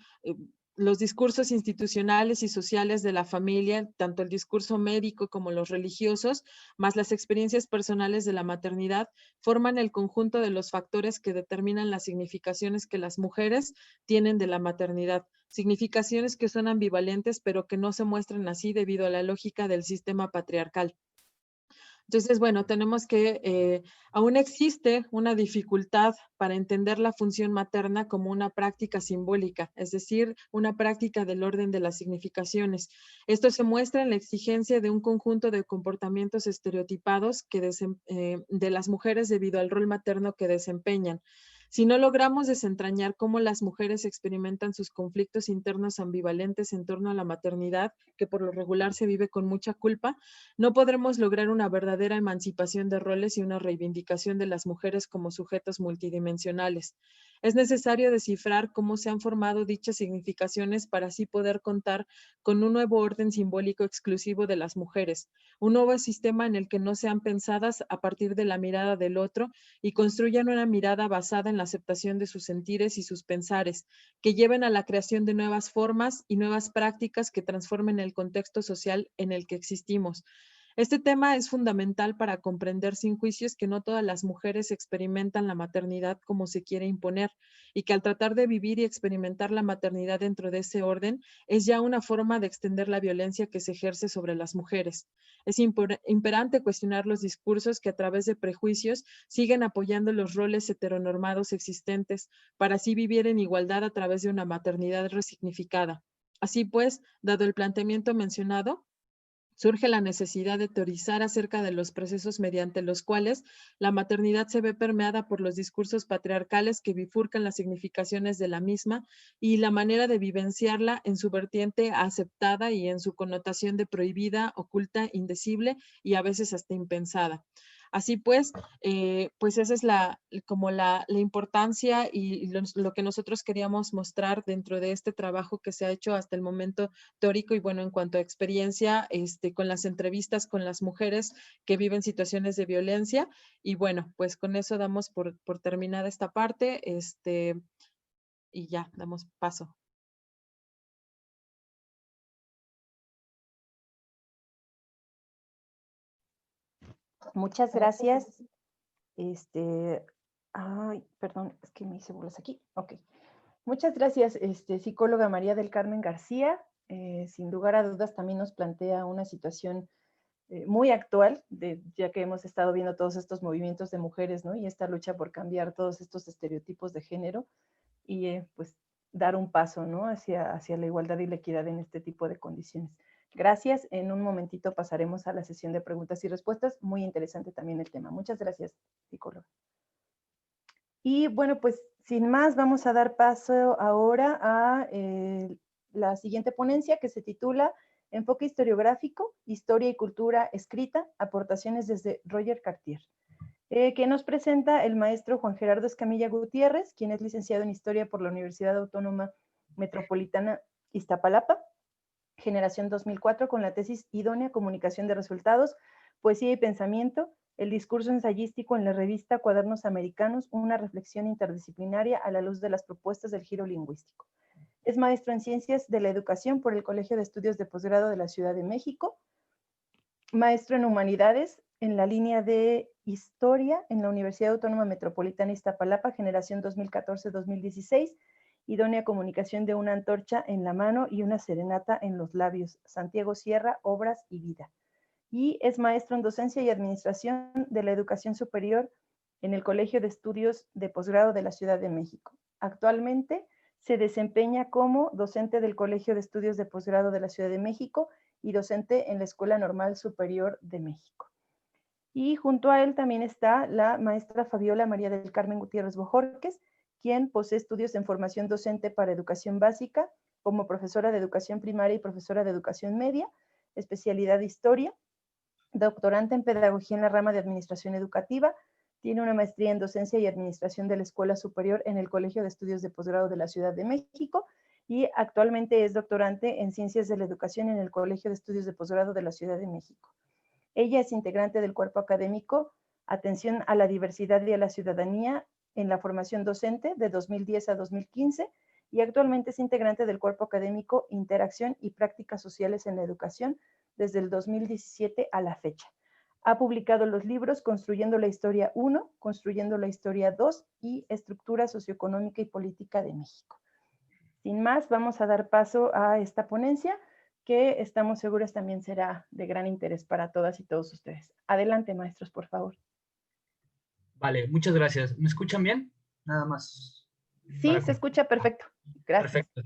Los discursos institucionales y sociales de la familia, tanto el discurso médico como los religiosos, más las experiencias personales de la maternidad, forman el conjunto de los factores que determinan las significaciones que las mujeres tienen de la maternidad. Significaciones que son ambivalentes, pero que no se muestran así debido a la lógica del sistema patriarcal. Entonces, bueno, tenemos que, aún existe una dificultad para entender la función materna como una práctica simbólica, es decir, una práctica del orden de las significaciones. Esto se muestra en la exigencia de un conjunto de comportamientos estereotipados de las mujeres debido al rol materno que desempeñan. Si no logramos desentrañar cómo las mujeres experimentan sus conflictos internos ambivalentes en torno a la maternidad, que por lo regular se vive con mucha culpa, no podremos lograr una verdadera emancipación de roles y una reivindicación de las mujeres como sujetos multidimensionales. Es necesario descifrar cómo se han formado dichas significaciones para así poder contar con un nuevo orden simbólico exclusivo de las mujeres, un nuevo sistema en el que no sean pensadas a partir de la mirada del otro y construyan una mirada basada en la aceptación de sus sentires y sus pensares, que lleven a la creación de nuevas formas y nuevas prácticas que transformen el contexto social en el que existimos. Este tema es fundamental para comprender sin juicios que no todas las mujeres experimentan la maternidad como se quiere imponer y que al tratar de vivir y experimentar la maternidad dentro de ese orden es ya una forma de extender la violencia que se ejerce sobre las mujeres. Es imperante cuestionar los discursos que a través de prejuicios siguen apoyando los roles heteronormados existentes para así vivir en igualdad a través de una maternidad resignificada. Así pues, dado el planteamiento mencionado, surge la necesidad de teorizar acerca de los procesos mediante los cuales la maternidad se ve permeada por los discursos patriarcales que bifurcan las significaciones de la misma y la manera de vivenciarla en su vertiente aceptada y en su connotación de prohibida, oculta, indecible y a veces hasta impensada. Así pues, pues esa es como la importancia y lo que nosotros queríamos mostrar dentro de este trabajo que se ha hecho hasta el momento teórico y bueno, en cuanto a experiencia, con las entrevistas con las mujeres que viven situaciones de violencia. Y bueno, pues con eso damos por terminada esta parte, y ya, damos paso. Muchas gracias. Ay, perdón, es que me hice bolas aquí. Ok. Muchas gracias, psicóloga María del Carmen García. Sin lugar a dudas también nos plantea una situación muy actual, ya que hemos estado viendo todos estos movimientos de mujeres, ¿no? Y esta lucha por cambiar todos estos estereotipos de género y pues dar un paso, ¿no? Hacia la igualdad y la equidad en este tipo de condiciones. Gracias. En un momentito pasaremos a la sesión de preguntas y respuestas. Muy interesante también el tema. Muchas gracias, psicóloga. Y bueno, pues sin más, vamos a dar paso ahora a la siguiente ponencia que se titula Enfoque historiográfico, Historia y Cultura Escrita, aportaciones desde Roger Cartier, que nos presenta el maestro Juan Gerardo Escamilla Gutiérrez, quien es licenciado en Historia por la Universidad Autónoma Metropolitana Iztapalapa, generación 2004, con la tesis Idónea Comunicación de Resultados, Poesía y Pensamiento, el discurso ensayístico en la revista Cuadernos Americanos, una reflexión interdisciplinaria a la luz de las propuestas del giro lingüístico. Es maestro en Ciencias de la Educación por el Colegio de Estudios de Posgrado de la Ciudad de México, maestro en Humanidades en la línea de Historia en la Universidad Autónoma Metropolitana Iztapalapa, generación 2014-2016, Idónea Comunicación de una antorcha en la mano y una serenata en los labios, Santiago Sierra, Obras y Vida. Y es maestro en Docencia y Administración de la Educación Superior en el Colegio de Estudios de Posgrado de la Ciudad de México. Actualmente se desempeña como docente del Colegio de Estudios de Posgrado de la Ciudad de México y docente en la Escuela Normal Superior de México. Y junto a él también está la maestra Fabiola María del Carmen Gutiérrez Bojorquez, quien posee estudios en formación docente para educación básica, como profesora de educación primaria y profesora de educación media, especialidad de historia, doctorante en pedagogía en la rama de administración educativa, tiene una maestría en docencia y administración de la Escuela Superior en el Colegio de Estudios de Posgrado de la Ciudad de México y actualmente es doctorante en Ciencias de la Educación en el Colegio de Estudios de Posgrado de la Ciudad de México. Ella es integrante del cuerpo académico Atención a la Diversidad y a la Ciudadanía en la Formación Docente de 2010 a 2015 y actualmente es integrante del cuerpo académico Interacción y Prácticas Sociales en la Educación desde el 2017 a la fecha. Ha publicado los libros Construyendo la Historia 1, Construyendo la Historia 2 y Estructura Socioeconómica y Política de México. Sin más, vamos a dar paso a esta ponencia que estamos seguros también será de gran interés para todas y todos ustedes. Adelante, maestros, por favor. Vale, muchas gracias. ¿Me escuchan bien? Nada más. Sí, se escucha perfecto. Gracias. Perfecto.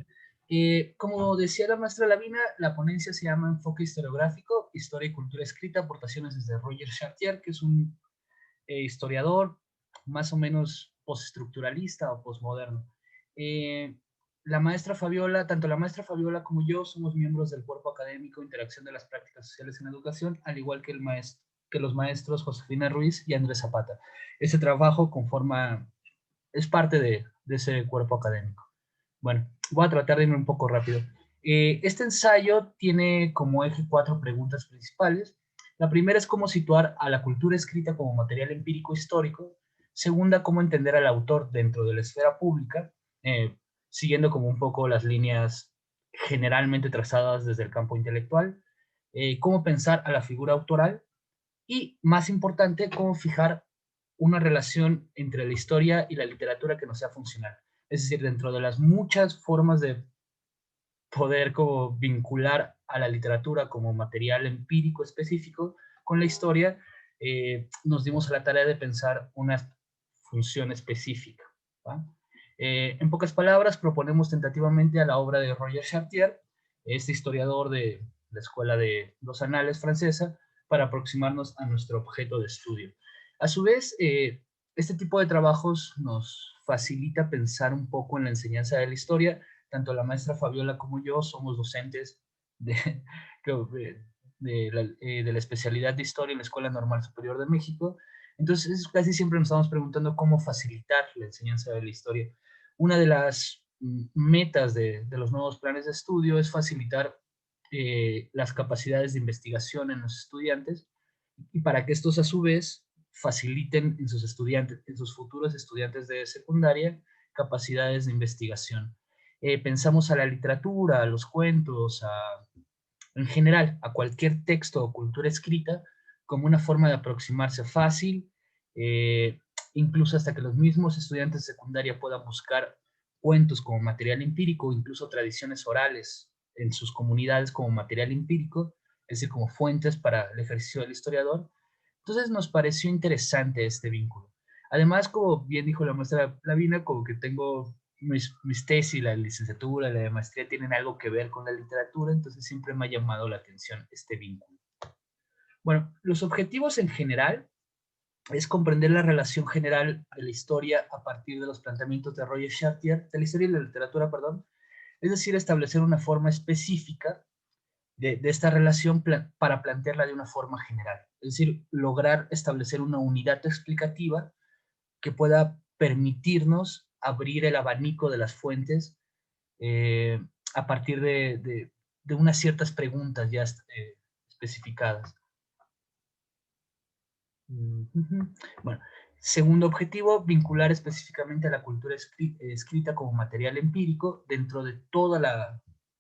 Como decía la maestra Lavina, la ponencia se llama Enfoque Historiográfico, Historia y Cultura Escrita, aportaciones desde Roger Chartier, que es un historiador más o menos postestructuralista o postmoderno. La maestra Fabiola, tanto la maestra Fabiola como yo somos miembros del cuerpo académico Interacción de las Prácticas Sociales en Educación, al igual que los maestros Josefina Ruiz y Andrés Zapata. Este trabajo es parte de ese cuerpo académico. Bueno, voy a tratar de irme un poco rápido. Este ensayo tiene como eje 4 preguntas principales. La primera es cómo situar a la cultura escrita como material empírico histórico. Segunda, cómo entender al autor dentro de la esfera pública, siguiendo como un poco las líneas generalmente trazadas desde el campo intelectual. Cómo pensar a la figura autoral. Y, más importante, cómo fijar una relación entre la historia y la literatura que nos sea funcional. Es decir, dentro de las muchas formas de poder como vincular a la literatura como material empírico específico con la historia, nos dimos a la tarea de pensar una función específica, ¿va? En pocas palabras, proponemos tentativamente a la obra de Roger Chartier, este historiador de la Escuela de los Anales francesa, para aproximarnos a nuestro objeto de estudio. A su vez, este tipo de trabajos nos facilita pensar un poco en la enseñanza de la historia. Tanto la maestra Fabiola como yo somos docentes de la especialidad de Historia en la Escuela Normal Superior de México. Entonces, casi siempre nos estamos preguntando cómo facilitar la enseñanza de la historia. Una de las metas de los nuevos planes de estudio es facilitar las capacidades de investigación en los estudiantes, y para que estos a su vez faciliten en sus futuros estudiantes de secundaria capacidades de investigación. Pensamos a la literatura, a los cuentos, en general a cualquier texto o cultura escrita como una forma de aproximarse fácil, incluso hasta que los mismos estudiantes de secundaria puedan buscar cuentos como material empírico, incluso tradiciones orales en sus comunidades como material empírico, es decir, como fuentes para el ejercicio del historiador. Entonces nos pareció interesante este vínculo. Además, como bien dijo la maestra Lavina, como que tengo mis tesis, la licenciatura, la de maestría, tienen algo que ver con la literatura, entonces siempre me ha llamado la atención este vínculo. Bueno, los objetivos en general es comprender la relación general de la historia a partir de los planteamientos de Roger Chartier, de la historia y la literatura, perdón, es decir, establecer una forma específica de esta relación para plantearla de una forma general, es decir, lograr establecer una unidad explicativa que pueda permitirnos abrir el abanico de las fuentes a partir de unas ciertas preguntas ya especificadas. Bueno, segundo objetivo, vincular específicamente a la cultura escrita como material empírico dentro de toda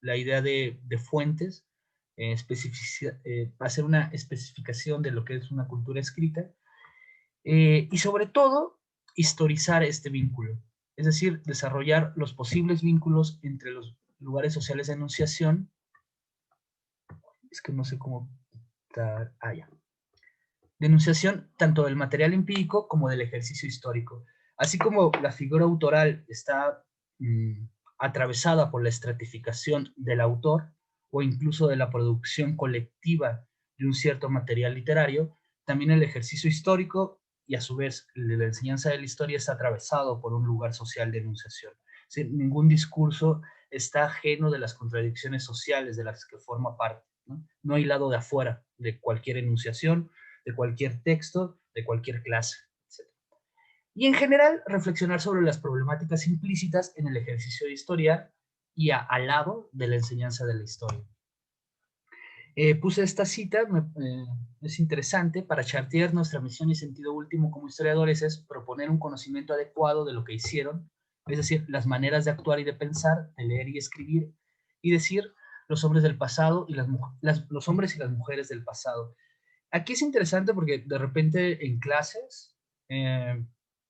la idea de fuentes, hacer una especificación de lo que es una cultura escrita, y sobre todo, historizar este vínculo, es decir, desarrollar los posibles vínculos entre los lugares sociales de enunciación. Es que no sé cómo dar, ya. Denunciación tanto del material empírico como del ejercicio histórico. Así como la figura autoral está atravesada por la estratificación del autor o incluso de la producción colectiva de un cierto material literario, también el ejercicio histórico y a su vez la enseñanza de la historia está atravesado por un lugar social de enunciación. ¿Sí? Ningún discurso está ajeno de las contradicciones sociales de las que forma parte. No hay lado de afuera de cualquier enunciación, de cualquier texto, de cualquier clase, etc. Y en general, reflexionar sobre las problemáticas implícitas en el ejercicio de historia y al lado de la enseñanza de la historia. Puse esta cita, es interesante. Para Chartier, nuestra misión y sentido último como historiadores es proponer un conocimiento adecuado de lo que hicieron, es decir, las maneras de actuar y de pensar, de leer y escribir, y decir los hombres del pasado y los hombres y las mujeres del pasado. Aquí es interesante porque de repente en clases,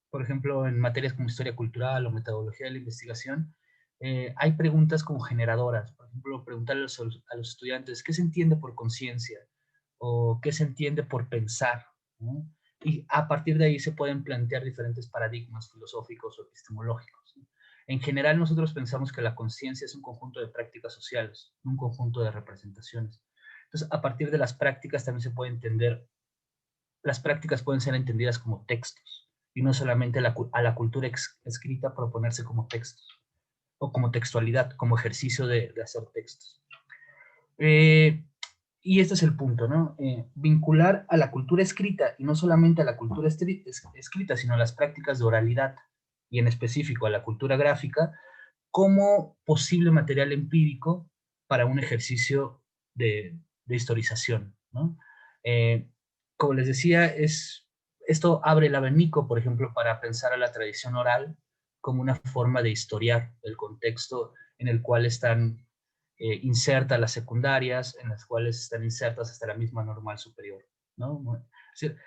por ejemplo, en materias como historia cultural o metodología de la investigación, hay preguntas como generadoras. Por ejemplo, preguntarle a los estudiantes qué se entiende por conciencia o qué se entiende por pensar, ¿no? Y a partir de ahí se pueden plantear diferentes paradigmas filosóficos o epistemológicos, ¿no? En general, nosotros pensamos que la conciencia es un conjunto de prácticas sociales, un conjunto de representaciones. Entonces, a partir de las prácticas también se puede entender, las prácticas pueden ser entendidas como textos y no solamente a la cultura escrita proponerse como textos o como textualidad, como ejercicio de hacer textos. Y este es el punto, ¿no? Vincular a la cultura escrita y no solamente a la cultura escrita, sino a las prácticas de oralidad y en específico a la cultura gráfica como posible material empírico para un ejercicio de historización, ¿no? Como les decía, esto abre el abanico, por ejemplo, para pensar a la tradición oral como una forma de historiar el contexto en el cual están insertas las secundarias, en las cuales están insertas hasta la misma normal superior, ¿no? Es decir,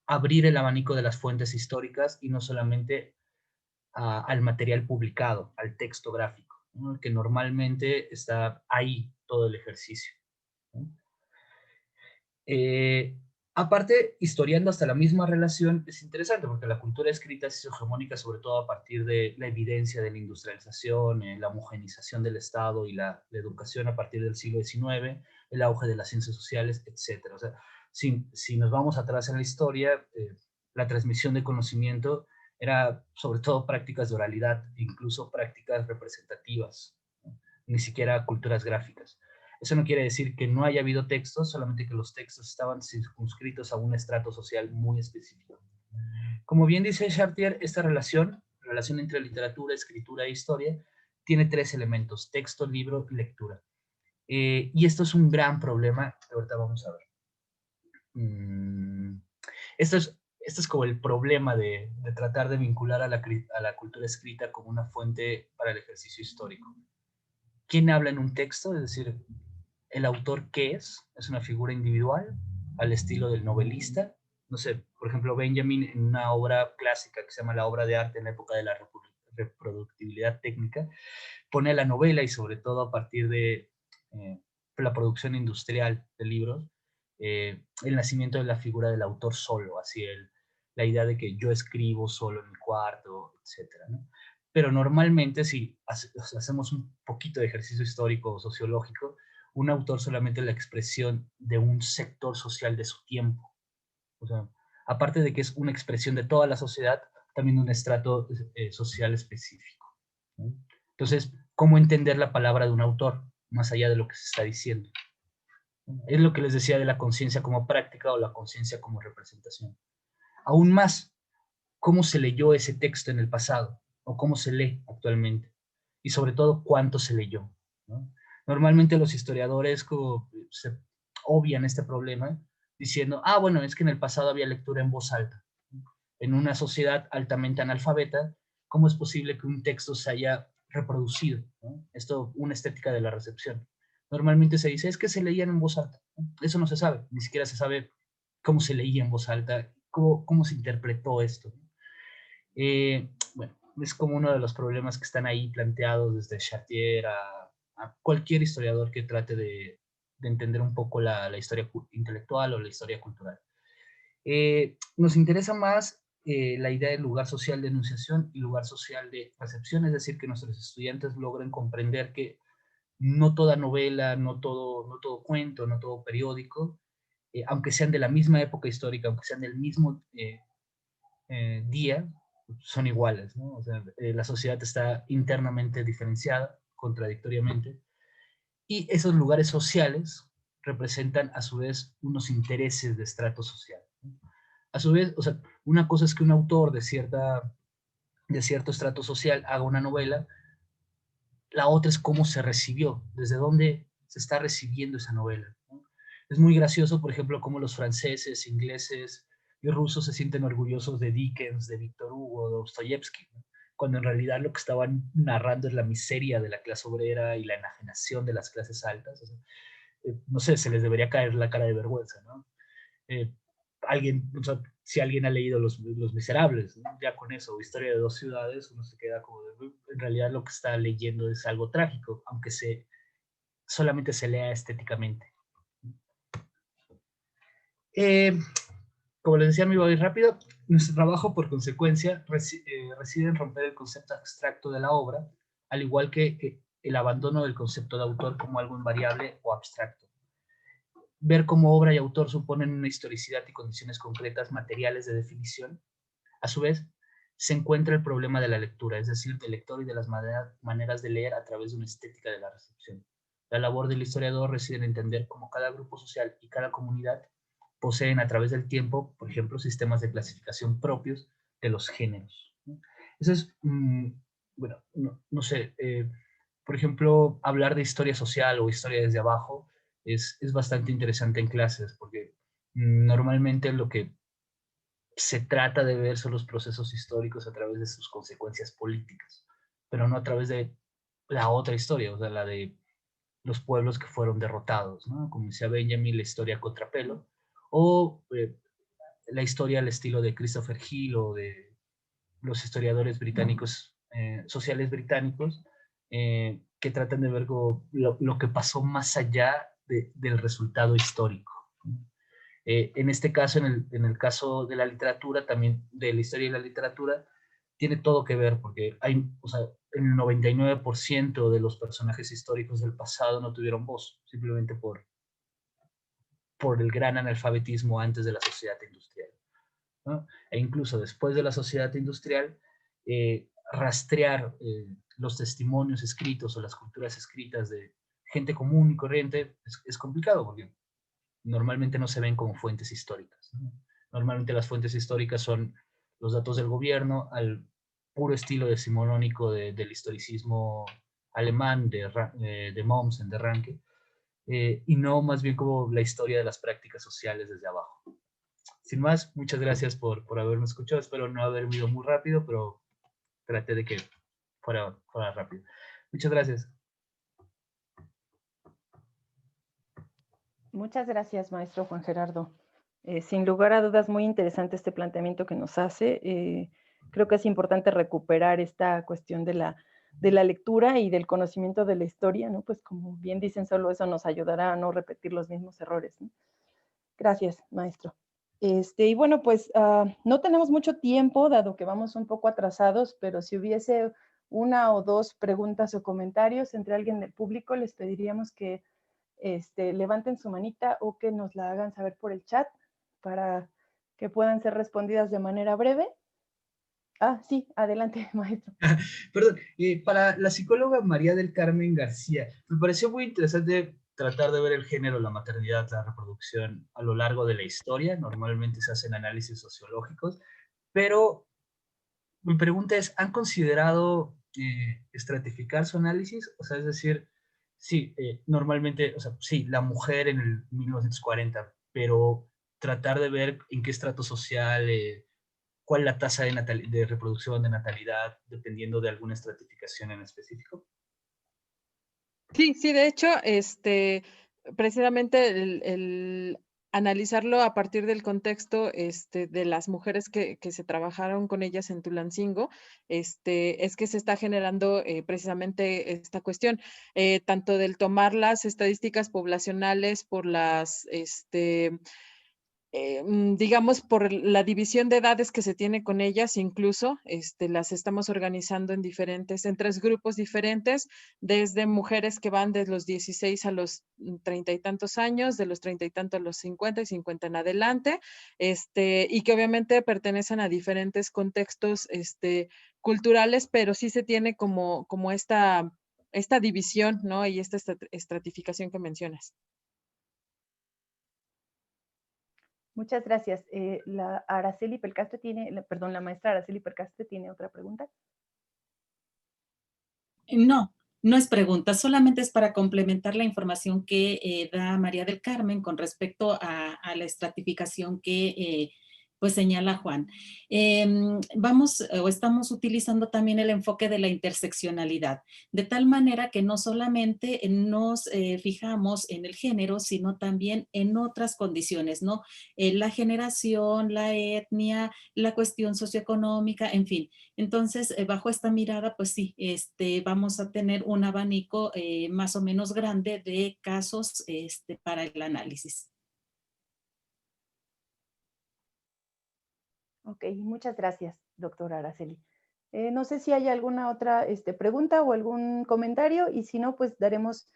abrir el abanico de las fuentes históricas y no solamente al material publicado, al texto gráfico, ¿no? Que normalmente está ahí todo el ejercicio, ¿no? Aparte, historiando hasta la misma relación, es interesante porque la cultura escrita es hegemónica sobre todo a partir de la evidencia de la industrialización, la homogenización del Estado y la educación a partir del siglo XIX, el auge de las ciencias sociales, etc. O sea, si nos vamos atrás en la historia, la transmisión de conocimiento era sobre todo prácticas de oralidad, incluso prácticas representativas, ¿no? Ni siquiera culturas gráficas. Eso no quiere decir que no haya habido textos, solamente que los textos estaban circunscritos a un estrato social muy específico. Como bien dice Chartier, esta relación entre literatura, escritura e historia, tiene tres elementos: texto, libro y lectura. Y esto es un gran problema que ahorita vamos a ver. Esto es como el problema de tratar de vincular a la cultura escrita como una fuente para el ejercicio histórico. ¿Quién habla en un texto? Es decir, ¿el autor qué es? ¿Es una figura individual al estilo del novelista? No sé, por ejemplo, Benjamin en una obra clásica que se llama La obra de arte en la época de la reproductibilidad técnica, pone a la novela y sobre todo a partir de la producción industrial de libros, el nacimiento de la figura del autor solo, así la idea de que yo escribo solo en mi cuarto, etcétera, ¿no? Pero normalmente si hacemos un poquito de ejercicio histórico o sociológico, un autor solamente es la expresión de un sector social de su tiempo. O sea, aparte de que es una expresión de toda la sociedad, también de un estrato social específico, ¿no? Entonces, ¿cómo entender la palabra de un autor más allá de lo que se está diciendo? Es lo que les decía de la conciencia como práctica o la conciencia como representación. Aún más, ¿cómo se leyó ese texto en el pasado? ¿O cómo se lee actualmente? Y sobre todo, ¿cuánto se leyó? ¿No? Normalmente los historiadores se obvian este problema diciendo, bueno, es que en el pasado había lectura en voz alta. En una sociedad altamente analfabeta, ¿cómo es posible que un texto se haya reproducido, ¿no? Esto, una estética de la recepción. Normalmente se dice, es que se leían en voz alta, ¿no? Eso no se sabe, ni siquiera se sabe cómo se leía en voz alta, cómo se interpretó esto. Bueno, es como uno de los problemas que están ahí planteados desde Chartier a cualquier historiador que trate de entender un poco la historia intelectual o la historia cultural. Nos interesa más la idea del lugar social de enunciación y lugar social de recepción, es decir, que nuestros estudiantes logren comprender que no toda novela, no todo cuento, no todo periódico, aunque sean de la misma época histórica, aunque sean del mismo día, son iguales, ¿no? O sea, la sociedad está internamente diferenciada, contradictoriamente, y esos lugares sociales representan a su vez unos intereses de estrato social, ¿no? A su vez, o sea, una cosa es que un autor de cierto estrato social haga una novela, la otra es cómo se recibió, desde dónde se está recibiendo esa novela, ¿no? Es muy gracioso, por ejemplo, cómo los franceses, ingleses y rusos se sienten orgullosos de Dickens, de Víctor Hugo, de Dostoyevsky, ¿no? Cuando en realidad lo que estaban narrando es la miseria de la clase obrera y la enajenación de las clases altas. O sea, no sé, se les debería caer la cara de vergüenza, ¿no? Eh, o sea, si alguien ha leído Los Miserables, ¿no? Ya con eso, Historia de dos ciudades, uno se queda como en realidad lo que está leyendo es algo trágico, aunque solamente se lea estéticamente. Eh, Como les decía, me iba a ir rápido. Nuestro trabajo, por consecuencia, reside en romper el concepto abstracto de la obra, al igual que el abandono del concepto de autor como algo invariable o abstracto. Ver cómo obra y autor suponen una historicidad y condiciones concretas materiales de definición. A su vez, se encuentra el problema de la lectura, es decir, del lector y de las maneras de leer a través de una estética de la recepción. La labor del historiador reside en entender cómo cada grupo social y cada comunidad poseen a través del tiempo, por ejemplo, sistemas de clasificación propios de los géneros. Eso es, bueno, no sé, por ejemplo, hablar de historia social o historia desde abajo es bastante interesante en clases, porque normalmente lo que se trata de ver son los procesos históricos a través de sus consecuencias políticas, pero no a través de la otra historia, o sea, la de los pueblos que fueron derrotados, ¿no? Como decía Benjamin, la historia contrapelo, o la historia al estilo de Christopher Hill o de los historiadores británicos, sociales británicos, que tratan de ver lo que pasó más allá del resultado histórico. En este caso, en el caso de la literatura, también de la historia y la literatura, tiene todo que ver, porque hay, o sea, el 99% de los personajes históricos del pasado no tuvieron voz, simplemente por el gran analfabetismo antes de la sociedad industrial, ¿no? E incluso después de la sociedad industrial, rastrear los testimonios escritos o las culturas escritas de gente común y corriente es complicado, porque normalmente no se ven como fuentes históricas, ¿no? Normalmente las fuentes históricas son los datos del gobierno al puro estilo decimonónico del historicismo alemán de Mommsen, de Ranke, y no más bien como la historia de las prácticas sociales desde abajo. Sin más, muchas gracias por haberme escuchado. Espero no haberme ido muy rápido, pero traté de que fuera rápido. Muchas gracias. Muchas gracias, maestro Juan Gerardo. Sin lugar a dudas, muy interesante este planteamiento que nos hace. Creo que es importante recuperar esta cuestión de la lectura y del conocimiento de la historia, ¿no? Pues como bien dicen, solo eso nos ayudará a no repetir los mismos errores, ¿no? Gracias, maestro. Y bueno, pues no tenemos mucho tiempo, dado que vamos un poco atrasados, pero si hubiese una o dos preguntas o comentarios entre alguien del público, les pediríamos que levanten su manita o que nos la hagan saber por el chat para que puedan ser respondidas de manera breve. Ah, sí, adelante, maestro. Perdón, para la psicóloga María del Carmen García, me pareció muy interesante tratar de ver el género, la maternidad, la reproducción a lo largo de la historia. Normalmente se hacen análisis sociológicos, pero mi pregunta es, ¿han considerado estratificar su análisis? O sea, es decir, sí, normalmente, o sea, sí, la mujer en el 1940, pero tratar de ver en qué estrato social, cuál es la tasa de reproducción, de natalidad, dependiendo de alguna estratificación en específico. Sí, sí, de hecho, precisamente el analizarlo a partir del contexto, de las mujeres que se trabajaron con ellas en Tulancingo, es que se está generando precisamente esta cuestión, tanto del tomar las estadísticas poblacionales por las, digamos, por la división de edades que se tiene con ellas, incluso las estamos organizando en 3 grupos diferentes, desde mujeres que van de los 16 a los 30 y tantos años, de los 30 y tantos a los 50 y 50 en adelante, y que obviamente pertenecen a diferentes contextos culturales, pero sí se tiene como esta división, ¿no? Y esta estratificación que mencionas. Muchas gracias. La maestra Araceli Percastre tiene otra pregunta. No, No es pregunta, solamente es para complementar la información que da María del Carmen con respecto a la estratificación que pues señala Juan. Vamos o estamos utilizando también el enfoque de la interseccionalidad, de tal manera que no solamente nos fijamos en el género, sino también en otras condiciones, ¿no? La generación, la etnia, la cuestión socioeconómica, en fin. Entonces, bajo esta mirada, pues sí, vamos a tener un abanico más o menos grande de casos para el análisis. Ok, muchas gracias, doctora Araceli. No sé si hay alguna otra pregunta o algún comentario, y si no, pues daremos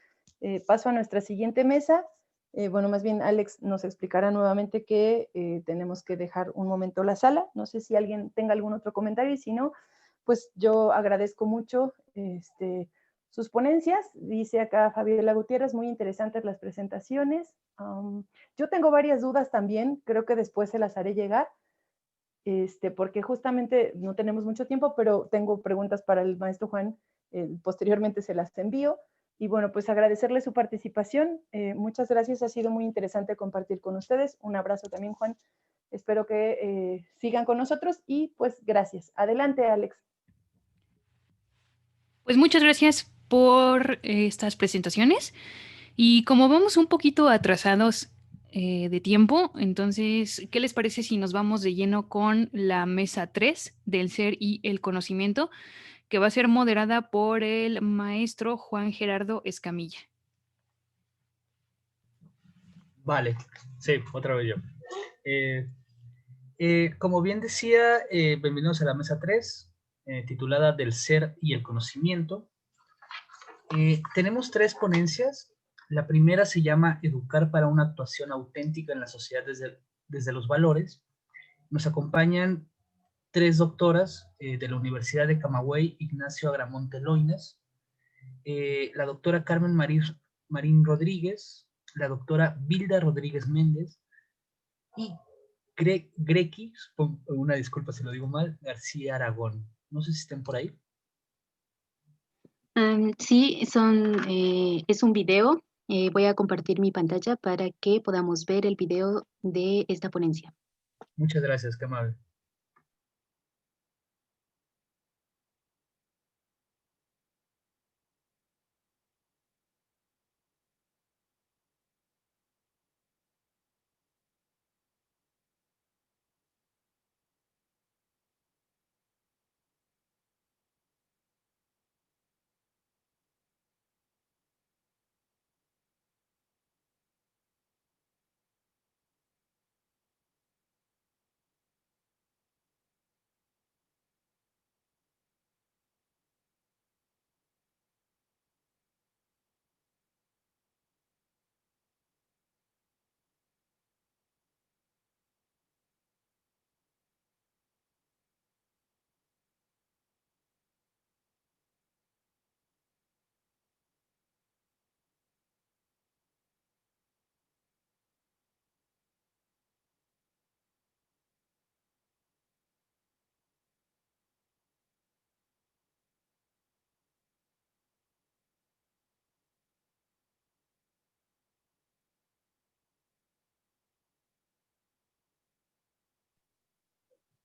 paso a nuestra siguiente mesa. Bueno, más bien Alex nos explicará nuevamente que tenemos que dejar un momento la sala. No sé si alguien tenga algún otro comentario, y si no, pues yo agradezco mucho sus ponencias. Dice acá Fabiola Gutiérrez, muy interesantes las presentaciones. Yo tengo varias dudas también, creo que después se las haré llegar. Porque justamente no tenemos mucho tiempo, pero tengo preguntas para el maestro Juan, posteriormente se las envío. Y bueno, pues agradecerle su participación. Muchas gracias, ha sido muy interesante compartir con ustedes. Un abrazo también, Juan. Espero que sigan con nosotros y pues gracias. Adelante, Alex. Pues muchas gracias por estas presentaciones. Y como vamos un poquito atrasados de tiempo, entonces, ¿qué les parece si nos vamos de lleno con la mesa 3 del ser y el conocimiento, que va a ser moderada por el maestro Juan Gerardo Escamilla? Vale, sí, otra vez yo. Como bien decía, bienvenidos a la mesa 3, titulada Del ser y el conocimiento. Tenemos 3 ponencias. La primera se llama Educar para una actuación auténtica en la sociedad desde los valores. Nos acompañan 3 doctoras de la Universidad de Camagüey, Ignacio Agramonte Loines, la doctora Carmen Marín Rodríguez, la doctora Vilda Rodríguez Méndez y Greki, una disculpa si lo digo mal, García Aragón. No sé si estén por ahí. Sí, es un video. Voy a compartir mi pantalla para que podamos ver el video de esta ponencia. Muchas gracias, qué amable.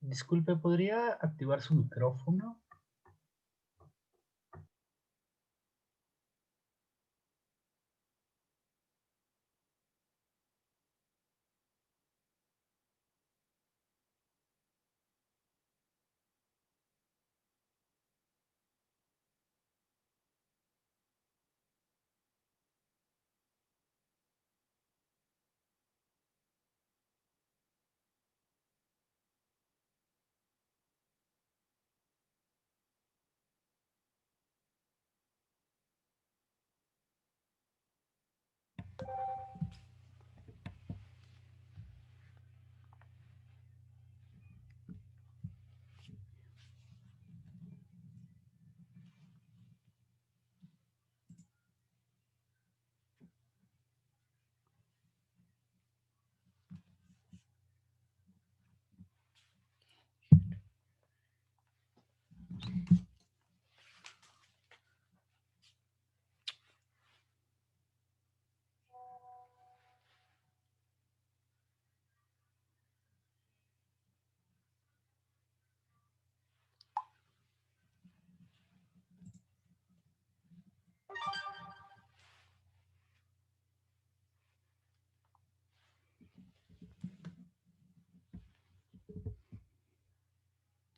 Disculpe, ¿podría activar su micrófono?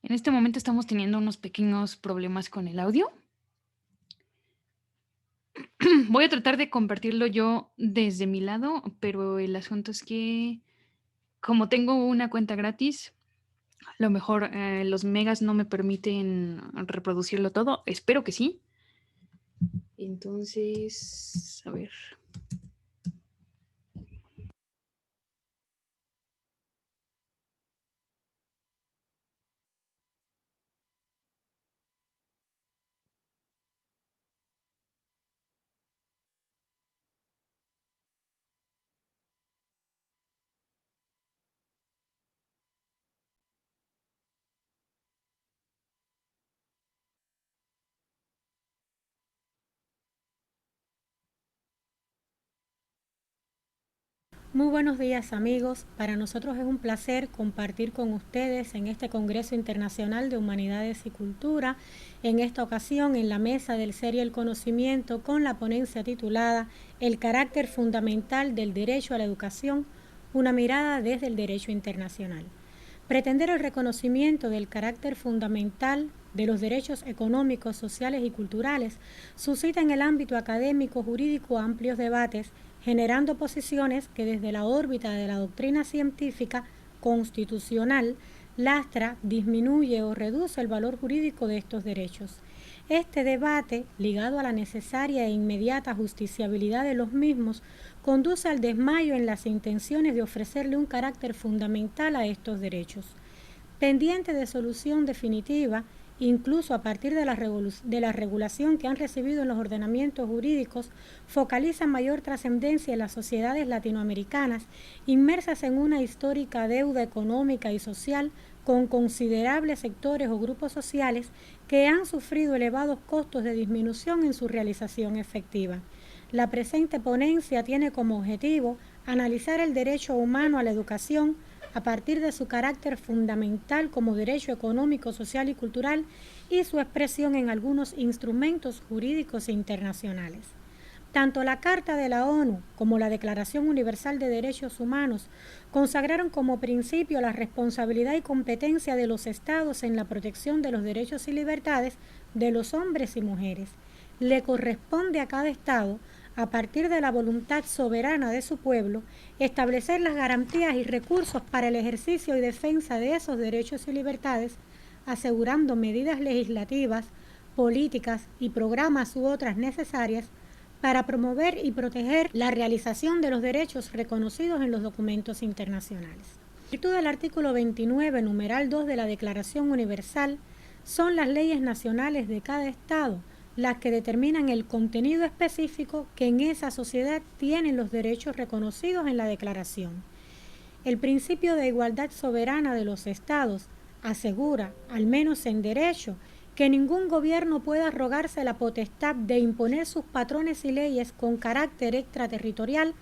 En este momento estamos teniendo unos pequeños problemas con el audio. Voy a tratar de compartirlo yo desde mi lado, pero el asunto es que como tengo una cuenta gratis, a lo mejor los megas no me permiten reproducirlo todo. Espero que sí. Entonces, a ver. Muy buenos días amigos, para nosotros es un placer compartir con ustedes en este Congreso Internacional de Humanidades y Cultura, en esta ocasión en la mesa del Ser y el Conocimiento con la ponencia titulada El carácter fundamental del derecho a la educación, una mirada desde el derecho internacional. Pretender el reconocimiento del carácter fundamental de los derechos económicos, sociales y culturales suscita en el ámbito académico jurídico amplios debates, generando posiciones que desde la órbita de la doctrina científica constitucional lastra, disminuye o reduce el valor jurídico de estos derechos. Este debate, ligado a la necesaria e inmediata justiciabilidad de los mismos, conduce al desmayo en las intenciones de ofrecerle un carácter fundamental a estos derechos. Pendiente de solución definitiva, incluso a partir de la regulación que han recibido en los ordenamientos jurídicos, focalizan mayor trascendencia en las sociedades latinoamericanas, inmersas en una histórica deuda económica y social con considerables sectores o grupos sociales que han sufrido elevados costos de disminución en su realización efectiva. La presente ponencia tiene como objetivo analizar el derecho humano a la educación a partir de su carácter fundamental como derecho económico, social y cultural y su expresión en algunos instrumentos jurídicos internacionales. Tanto la Carta de la ONU como la Declaración Universal de Derechos Humanos consagraron como principio la responsabilidad y competencia de los Estados en la protección de los derechos y libertades de los hombres y mujeres. Le corresponde a cada Estado, a partir de la voluntad soberana de su pueblo, establecer las garantías y recursos para el ejercicio y defensa de esos derechos y libertades, asegurando medidas legislativas, políticas y programas u otras necesarias para promover y proteger la realización de los derechos reconocidos en los documentos internacionales. En virtud del artículo 29, numeral 2 de la Declaración Universal, son las leyes nacionales de cada Estado las que determinan el contenido específico que en esa sociedad tienen los derechos reconocidos en la Declaración. El principio de igualdad soberana de los Estados asegura, al menos en derecho, que ningún gobierno pueda arrogarse la potestad de imponer sus patrones y leyes con carácter extraterritorial,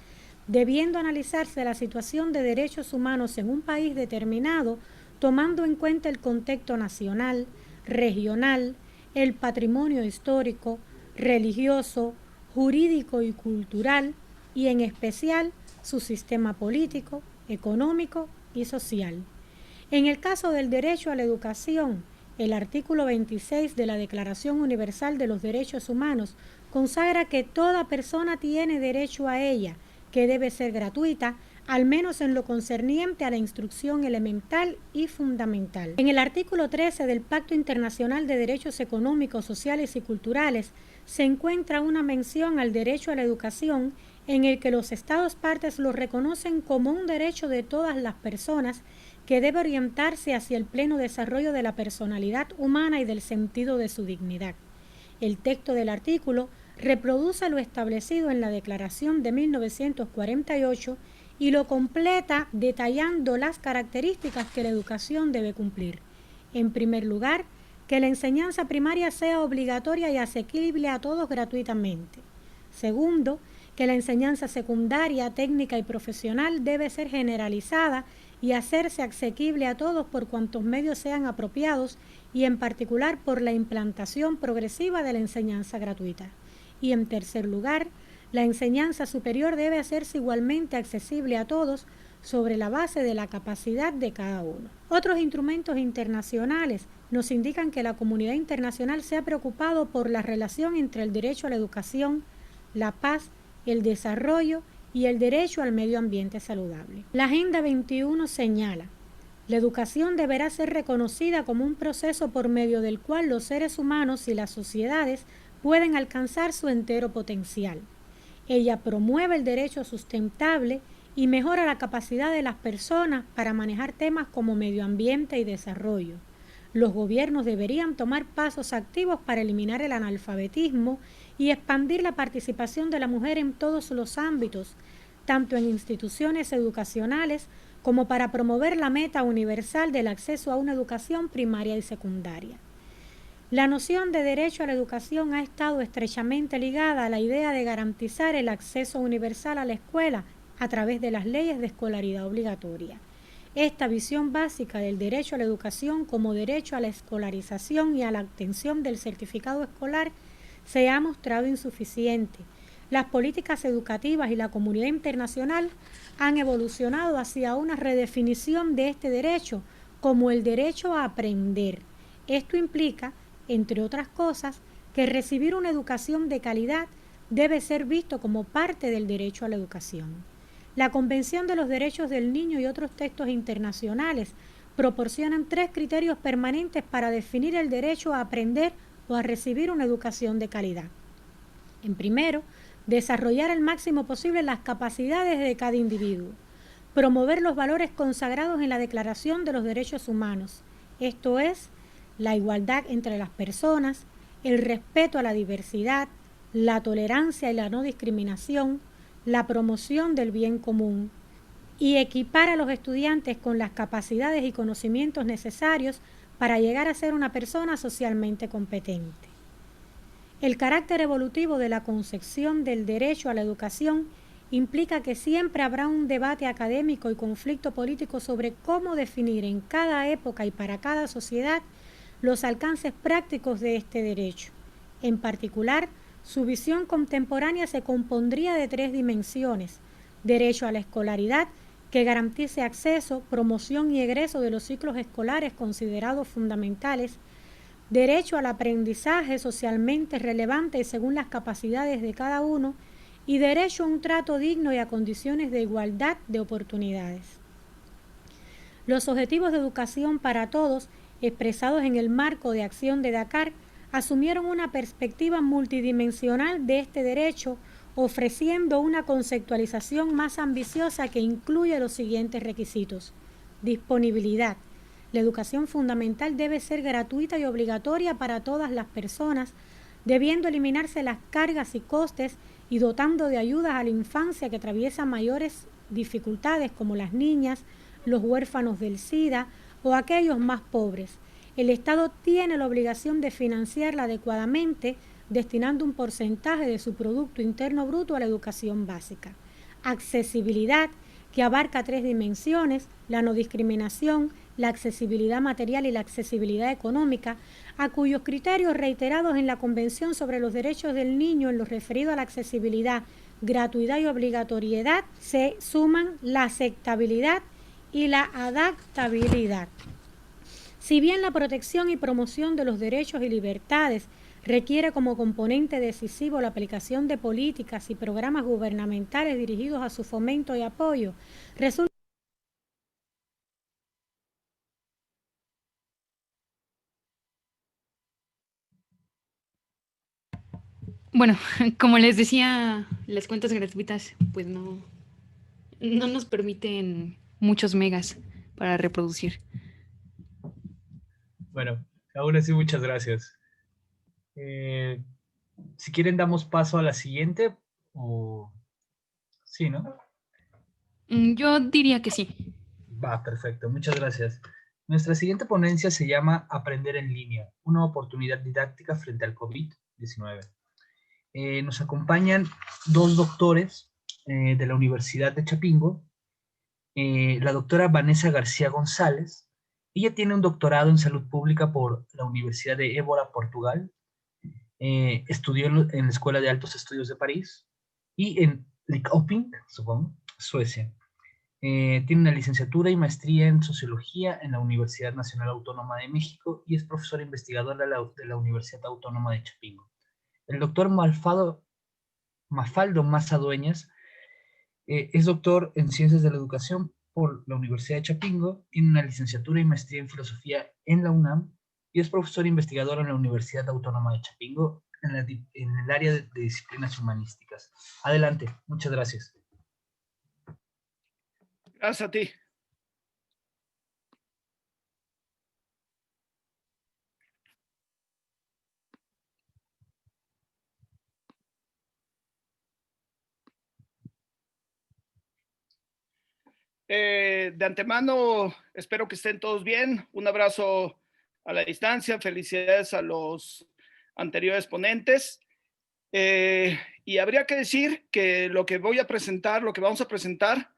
debiendo analizarse la situación de derechos humanos en un país determinado, tomando en cuenta el contexto nacional, regional, el patrimonio histórico, religioso, jurídico y cultural, y en especial su sistema político, económico y social. En el caso del derecho a la educación, el artículo 26 de la Declaración Universal de los Derechos Humanos consagra que toda persona tiene derecho a ella, que debe ser gratuita, al menos en lo concerniente a la instrucción elemental y fundamental. En el artículo 13 del Pacto Internacional de Derechos Económicos, Sociales y Culturales se encuentra una mención al derecho a la educación en el que los Estados partes lo reconocen como un derecho de todas las personas que debe orientarse hacia el pleno desarrollo de la personalidad humana y del sentido de su dignidad. El texto del artículo reproduce lo establecido en la Declaración de 1948 y lo completa detallando las características que la educación debe cumplir. En primer lugar, que la enseñanza primaria sea obligatoria y asequible a todos gratuitamente. Segundo, que la enseñanza secundaria, técnica y profesional debe ser generalizada y hacerse asequible a todos por cuantos medios sean apropiados y en particular por la implantación progresiva de la enseñanza gratuita. Y en tercer lugar, la enseñanza superior debe hacerse igualmente accesible a todos sobre la base de la capacidad de cada uno. Otros instrumentos internacionales nos indican que la comunidad internacional se ha preocupado por la relación entre el derecho a la educación, la paz, el desarrollo y el derecho al medio ambiente saludable. La Agenda 21 señala: la educación deberá ser reconocida como un proceso por medio del cual los seres humanos y las sociedades pueden alcanzar su entero potencial. Ella promueve el derecho sustentable y mejora la capacidad de las personas para manejar temas como medio ambiente y desarrollo. Los gobiernos deberían tomar pasos activos para eliminar el analfabetismo y expandir la participación de la mujer en todos los ámbitos, tanto en instituciones educacionales como para promover la meta universal del acceso a una educación primaria y secundaria. La noción de derecho a la educación ha estado estrechamente ligada a la idea de garantizar el acceso universal a la escuela a través de las leyes de escolaridad obligatoria. Esta visión básica del derecho a la educación como derecho a la escolarización y a la obtención del certificado escolar se ha mostrado insuficiente. Las políticas educativas y la comunidad internacional han evolucionado hacia una redefinición de este derecho como el derecho a aprender. Esto implica, entre otras cosas, que recibir una educación de calidad debe ser visto como parte del derecho a la educación. La Convención de los Derechos del Niño y otros textos internacionales proporcionan 3 criterios permanentes para definir el derecho a aprender o a recibir una educación de calidad. En primero, desarrollar al máximo posible las capacidades de cada individuo. Promover los valores consagrados en la Declaración de los Derechos Humanos, esto es, la igualdad entre las personas, el respeto a la diversidad, la tolerancia y la no discriminación, la promoción del bien común, y equipar a los estudiantes con las capacidades y conocimientos necesarios para llegar a ser una persona socialmente competente. El carácter evolutivo de la concepción del derecho a la educación implica que siempre habrá un debate académico y conflicto político sobre cómo definir en cada época y para cada sociedad los alcances prácticos de este derecho. En particular, su visión contemporánea se compondría de 3 dimensiones: derecho a la escolaridad, que garantice acceso, promoción y egreso de los ciclos escolares considerados fundamentales; derecho al aprendizaje socialmente relevante y según las capacidades de cada uno; y derecho a un trato digno y a condiciones de igualdad de oportunidades. Los objetivos de educación para todos, expresados en el marco de acción de Dakar, asumieron una perspectiva multidimensional de este derecho, ofreciendo una conceptualización más ambiciosa que incluye los siguientes requisitos: disponibilidad. La educación fundamental debe ser gratuita y obligatoria para todas las personas, debiendo eliminarse las cargas y costes y dotando de ayudas a la infancia que atraviesa mayores dificultades, como las niñas, los huérfanos del SIDA o aquellos más pobres. El Estado tiene la obligación de financiarla adecuadamente, destinando un porcentaje de su Producto Interno Bruto a la educación básica. Accesibilidad, que abarca 3 dimensiones: la no discriminación, la accesibilidad material y la accesibilidad económica, a cuyos criterios reiterados en la Convención sobre los Derechos del Niño en lo referido a la accesibilidad, gratuidad y obligatoriedad se suman la aceptabilidad y la adaptabilidad. Si bien la protección y promoción de los derechos y libertades requiere como componente decisivo la aplicación de políticas y programas gubernamentales dirigidos a su fomento y apoyo, resulta Bueno, como les decía, las cuentas gratuitas pues no nos permiten muchos megas para reproducir. Bueno, aún así muchas gracias. Si quieren damos paso a la siguiente o... Sí, ¿no? Yo diría que sí. Va, perfecto, muchas gracias. Nuestra siguiente ponencia se llama Aprender en línea, una oportunidad didáctica frente al COVID-19. Nos acompañan 2 doctores de la Universidad de Chapingo. La doctora Vanessa García González. Ella tiene un doctorado en salud pública por la Universidad de Évora, Portugal. Estudió en la Escuela de Altos Estudios de París y en Linköping, supongo, Suecia. Tiene una licenciatura y maestría en Sociología en la Universidad Nacional Autónoma de México y es profesora investigadora de la Universidad Autónoma de Chapingo. El doctor Mafaldo Maza Dueñas es doctor en Ciencias de la Educación por la Universidad de Chapingo, tiene una licenciatura y maestría en Filosofía en la UNAM y es profesor investigador en la Universidad Autónoma de Chapingo en el área de disciplinas humanísticas. Adelante, muchas gracias. Gracias a ti. De antemano, espero que estén todos bien. Un abrazo a la distancia. Felicidades a los anteriores ponentes. Y habría que decir que lo que voy a presentar, lo que vamos a presentar,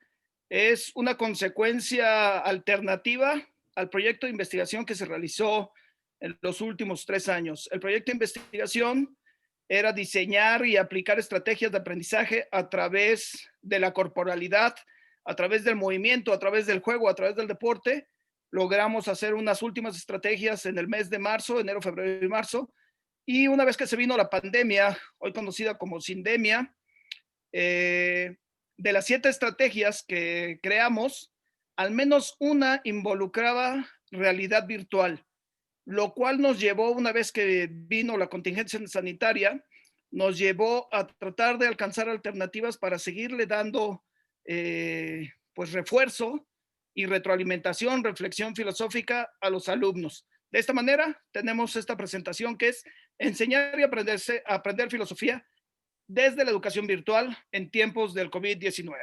es una consecuencia alternativa al proyecto de investigación que se realizó en los últimos 3 años. El proyecto de investigación era diseñar y aplicar estrategias de aprendizaje a través de la corporalidad, a través del movimiento, a través del juego, a través del deporte. Logramos hacer unas últimas estrategias en el mes de marzo, enero, febrero y marzo. Y una vez que se vino la pandemia, hoy conocida como sindemia, de las 7 estrategias que creamos, al menos una involucraba realidad virtual, lo cual nos llevó, una vez que vino la contingencia sanitaria, nos llevó a tratar de alcanzar alternativas para seguirle dando pues refuerzo y retroalimentación, reflexión filosófica a los alumnos. De esta manera tenemos esta presentación que es enseñar y aprender filosofía desde la educación virtual en tiempos del COVID-19.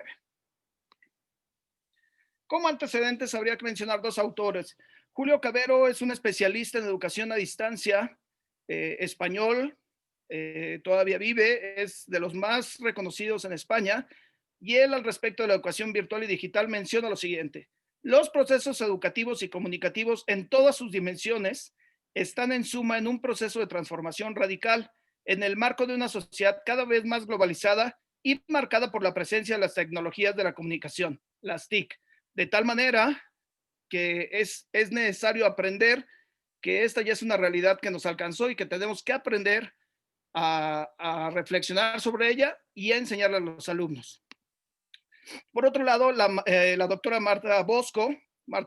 Como antecedentes habría que mencionar 2 autores. Julio Cavero es un especialista en educación a distancia, español, todavía vive, es de los más reconocidos en España, y él al respecto de la educación virtual y digital menciona lo siguiente: los procesos educativos y comunicativos en todas sus dimensiones están en suma en un proceso de transformación radical en el marco de una sociedad cada vez más globalizada y marcada por la presencia de las tecnologías de la comunicación, las TIC, de tal manera que es necesario aprender que esta ya es una realidad que nos alcanzó y que tenemos que aprender a reflexionar sobre ella y a enseñarla a los alumnos. Por otro lado, la doctora Marta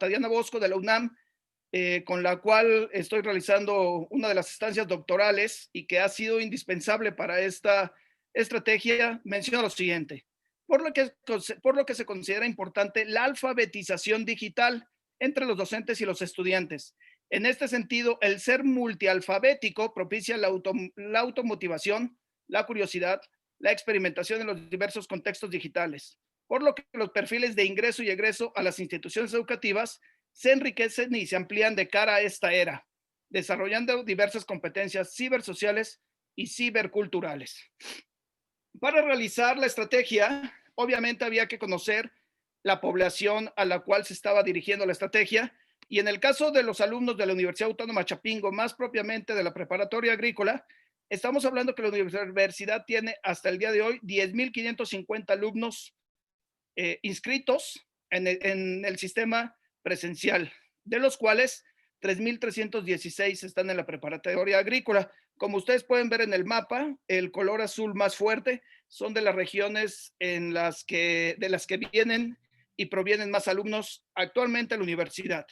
Diana Bosco de la UNAM, con la cual estoy realizando una de las estancias doctorales y que ha sido indispensable para esta estrategia, menciona lo siguiente: por lo que se considera importante la alfabetización digital entre los docentes y los estudiantes. En este sentido, el ser multialfabético propicia la automotivación, la curiosidad, la experimentación en los diversos contextos digitales, por lo que los perfiles de ingreso y egreso a las instituciones educativas se enriquecen y se amplían de cara a esta era, desarrollando diversas competencias cibersociales y ciberculturales. Para realizar la estrategia, obviamente había que conocer la población a la cual se estaba dirigiendo la estrategia, y en el caso de los alumnos de la Universidad Autónoma de Chapingo, más propiamente de la preparatoria agrícola, estamos hablando que la universidad tiene hasta el día de hoy 10,550 alumnos inscritos en el sistema presencial, de los cuales 3,316 están en la preparatoria agrícola. Como ustedes pueden ver en el mapa, el color azul más fuerte son de las regiones de las que vienen y provienen más alumnos actualmente a la universidad.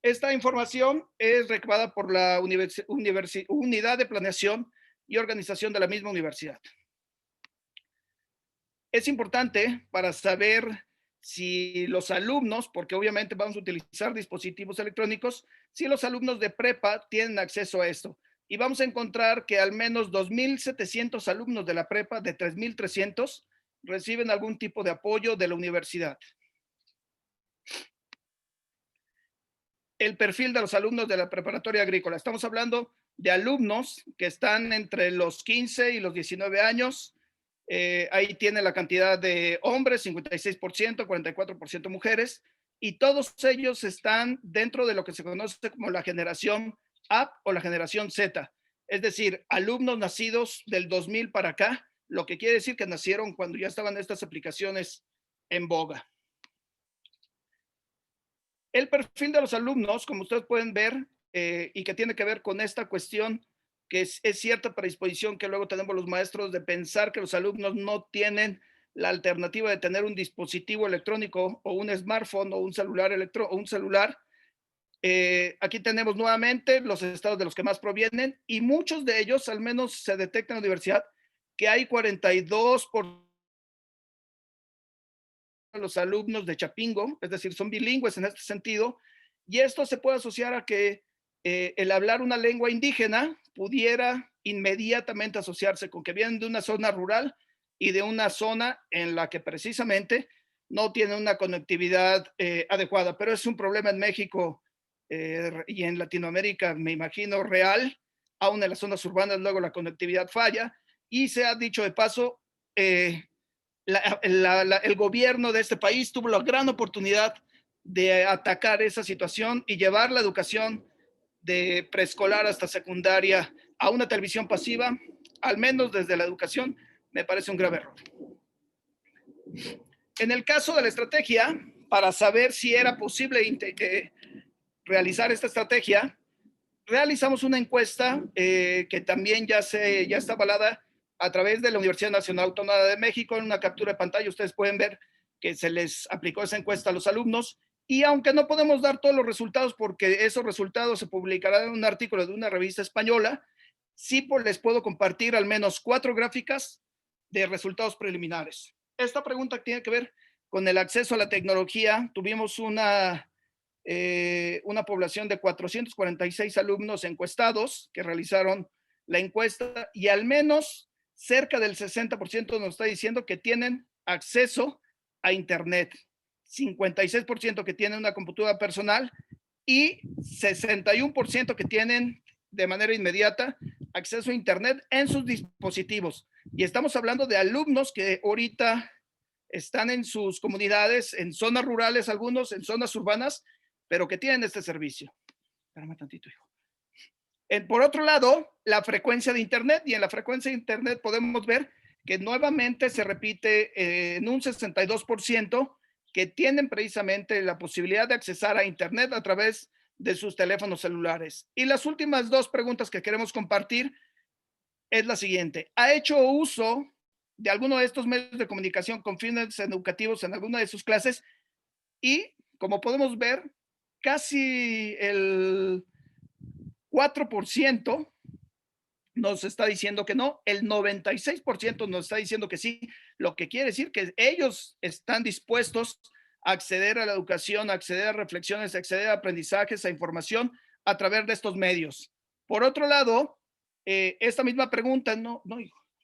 Esta información es recabada por la Unidad de Planeación y Organización de la misma universidad. Es importante para saber si los alumnos, porque obviamente vamos a utilizar dispositivos electrónicos, si los alumnos de prepa tienen acceso a esto. Y vamos a encontrar que al menos 2,700 alumnos de la prepa, de 3,300, reciben algún tipo de apoyo de la universidad. El perfil de los alumnos de la preparatoria agrícola. Estamos hablando de alumnos que están entre los 15 y los 19 años. Ahí tiene la cantidad de hombres, 56%, 44% mujeres, y todos ellos están dentro de lo que se conoce como la generación A o la generación Z, es decir, alumnos nacidos del 2000 para acá, lo que quiere decir que nacieron cuando ya estaban estas aplicaciones en boga. El perfil de los alumnos, como ustedes pueden ver, y que tiene que ver con esta cuestión, que es cierta predisposición que luego tenemos los maestros de pensar que los alumnos no tienen la alternativa de tener un dispositivo electrónico o un smartphone o un celular aquí tenemos nuevamente los estados de los que más provienen y muchos de ellos, al menos se detecta en la universidad, que hay 42% de los alumnos de Chapingo, es decir, son bilingües en este sentido, y esto se puede asociar a que el hablar una lengua indígena pudiera inmediatamente asociarse con que vienen de una zona rural y de una zona en la que precisamente no tiene una conectividad adecuada, pero es un problema en México y en Latinoamérica, me imagino, real, aún en las zonas urbanas luego la conectividad falla, y se ha dicho de paso, el gobierno de este país tuvo la gran oportunidad de atacar esa situación y llevar la educación de preescolar hasta secundaria a una televisión pasiva, al menos desde la educación, me parece un grave error. En el caso de la estrategia, para saber si era posible realizar esta estrategia, realizamos una encuesta que también ya está avalada a través de la Universidad Nacional Autónoma de México. En una captura de pantalla ustedes pueden ver que se les aplicó esa encuesta a los alumnos, y aunque no podemos dar todos los resultados porque esos resultados se publicarán en un artículo de una revista española, sí les puedo compartir al menos 4 gráficas de resultados preliminares. Esta pregunta tiene que ver con el acceso a la tecnología. Tuvimos una población de 446 alumnos encuestados que realizaron la encuesta, y al menos cerca del 60% nos está diciendo que tienen acceso a Internet, 56% que tienen una computadora personal y 61% que tienen de manera inmediata acceso a Internet en sus dispositivos. Y estamos hablando de alumnos que ahorita están en sus comunidades, en zonas rurales, algunos en zonas urbanas, pero que tienen este servicio. Espérame tantito, hijo. Por otro lado, la frecuencia de Internet, y en la frecuencia de Internet podemos ver que nuevamente se repite en un 62% que tienen precisamente la posibilidad de accesar a Internet a través de sus teléfonos celulares. Y las últimas 2 preguntas que queremos compartir es la siguiente: ¿ha hecho uso de alguno de estos medios de comunicación con fines educativos en alguna de sus clases? Y como podemos ver, casi el 4% nos está diciendo que no, el 96% nos está diciendo que sí, lo que quiere decir que ellos están dispuestos a acceder a la educación, a acceder a reflexiones, a acceder a aprendizajes, a información a través de estos medios. Por otro lado, esta misma pregunta,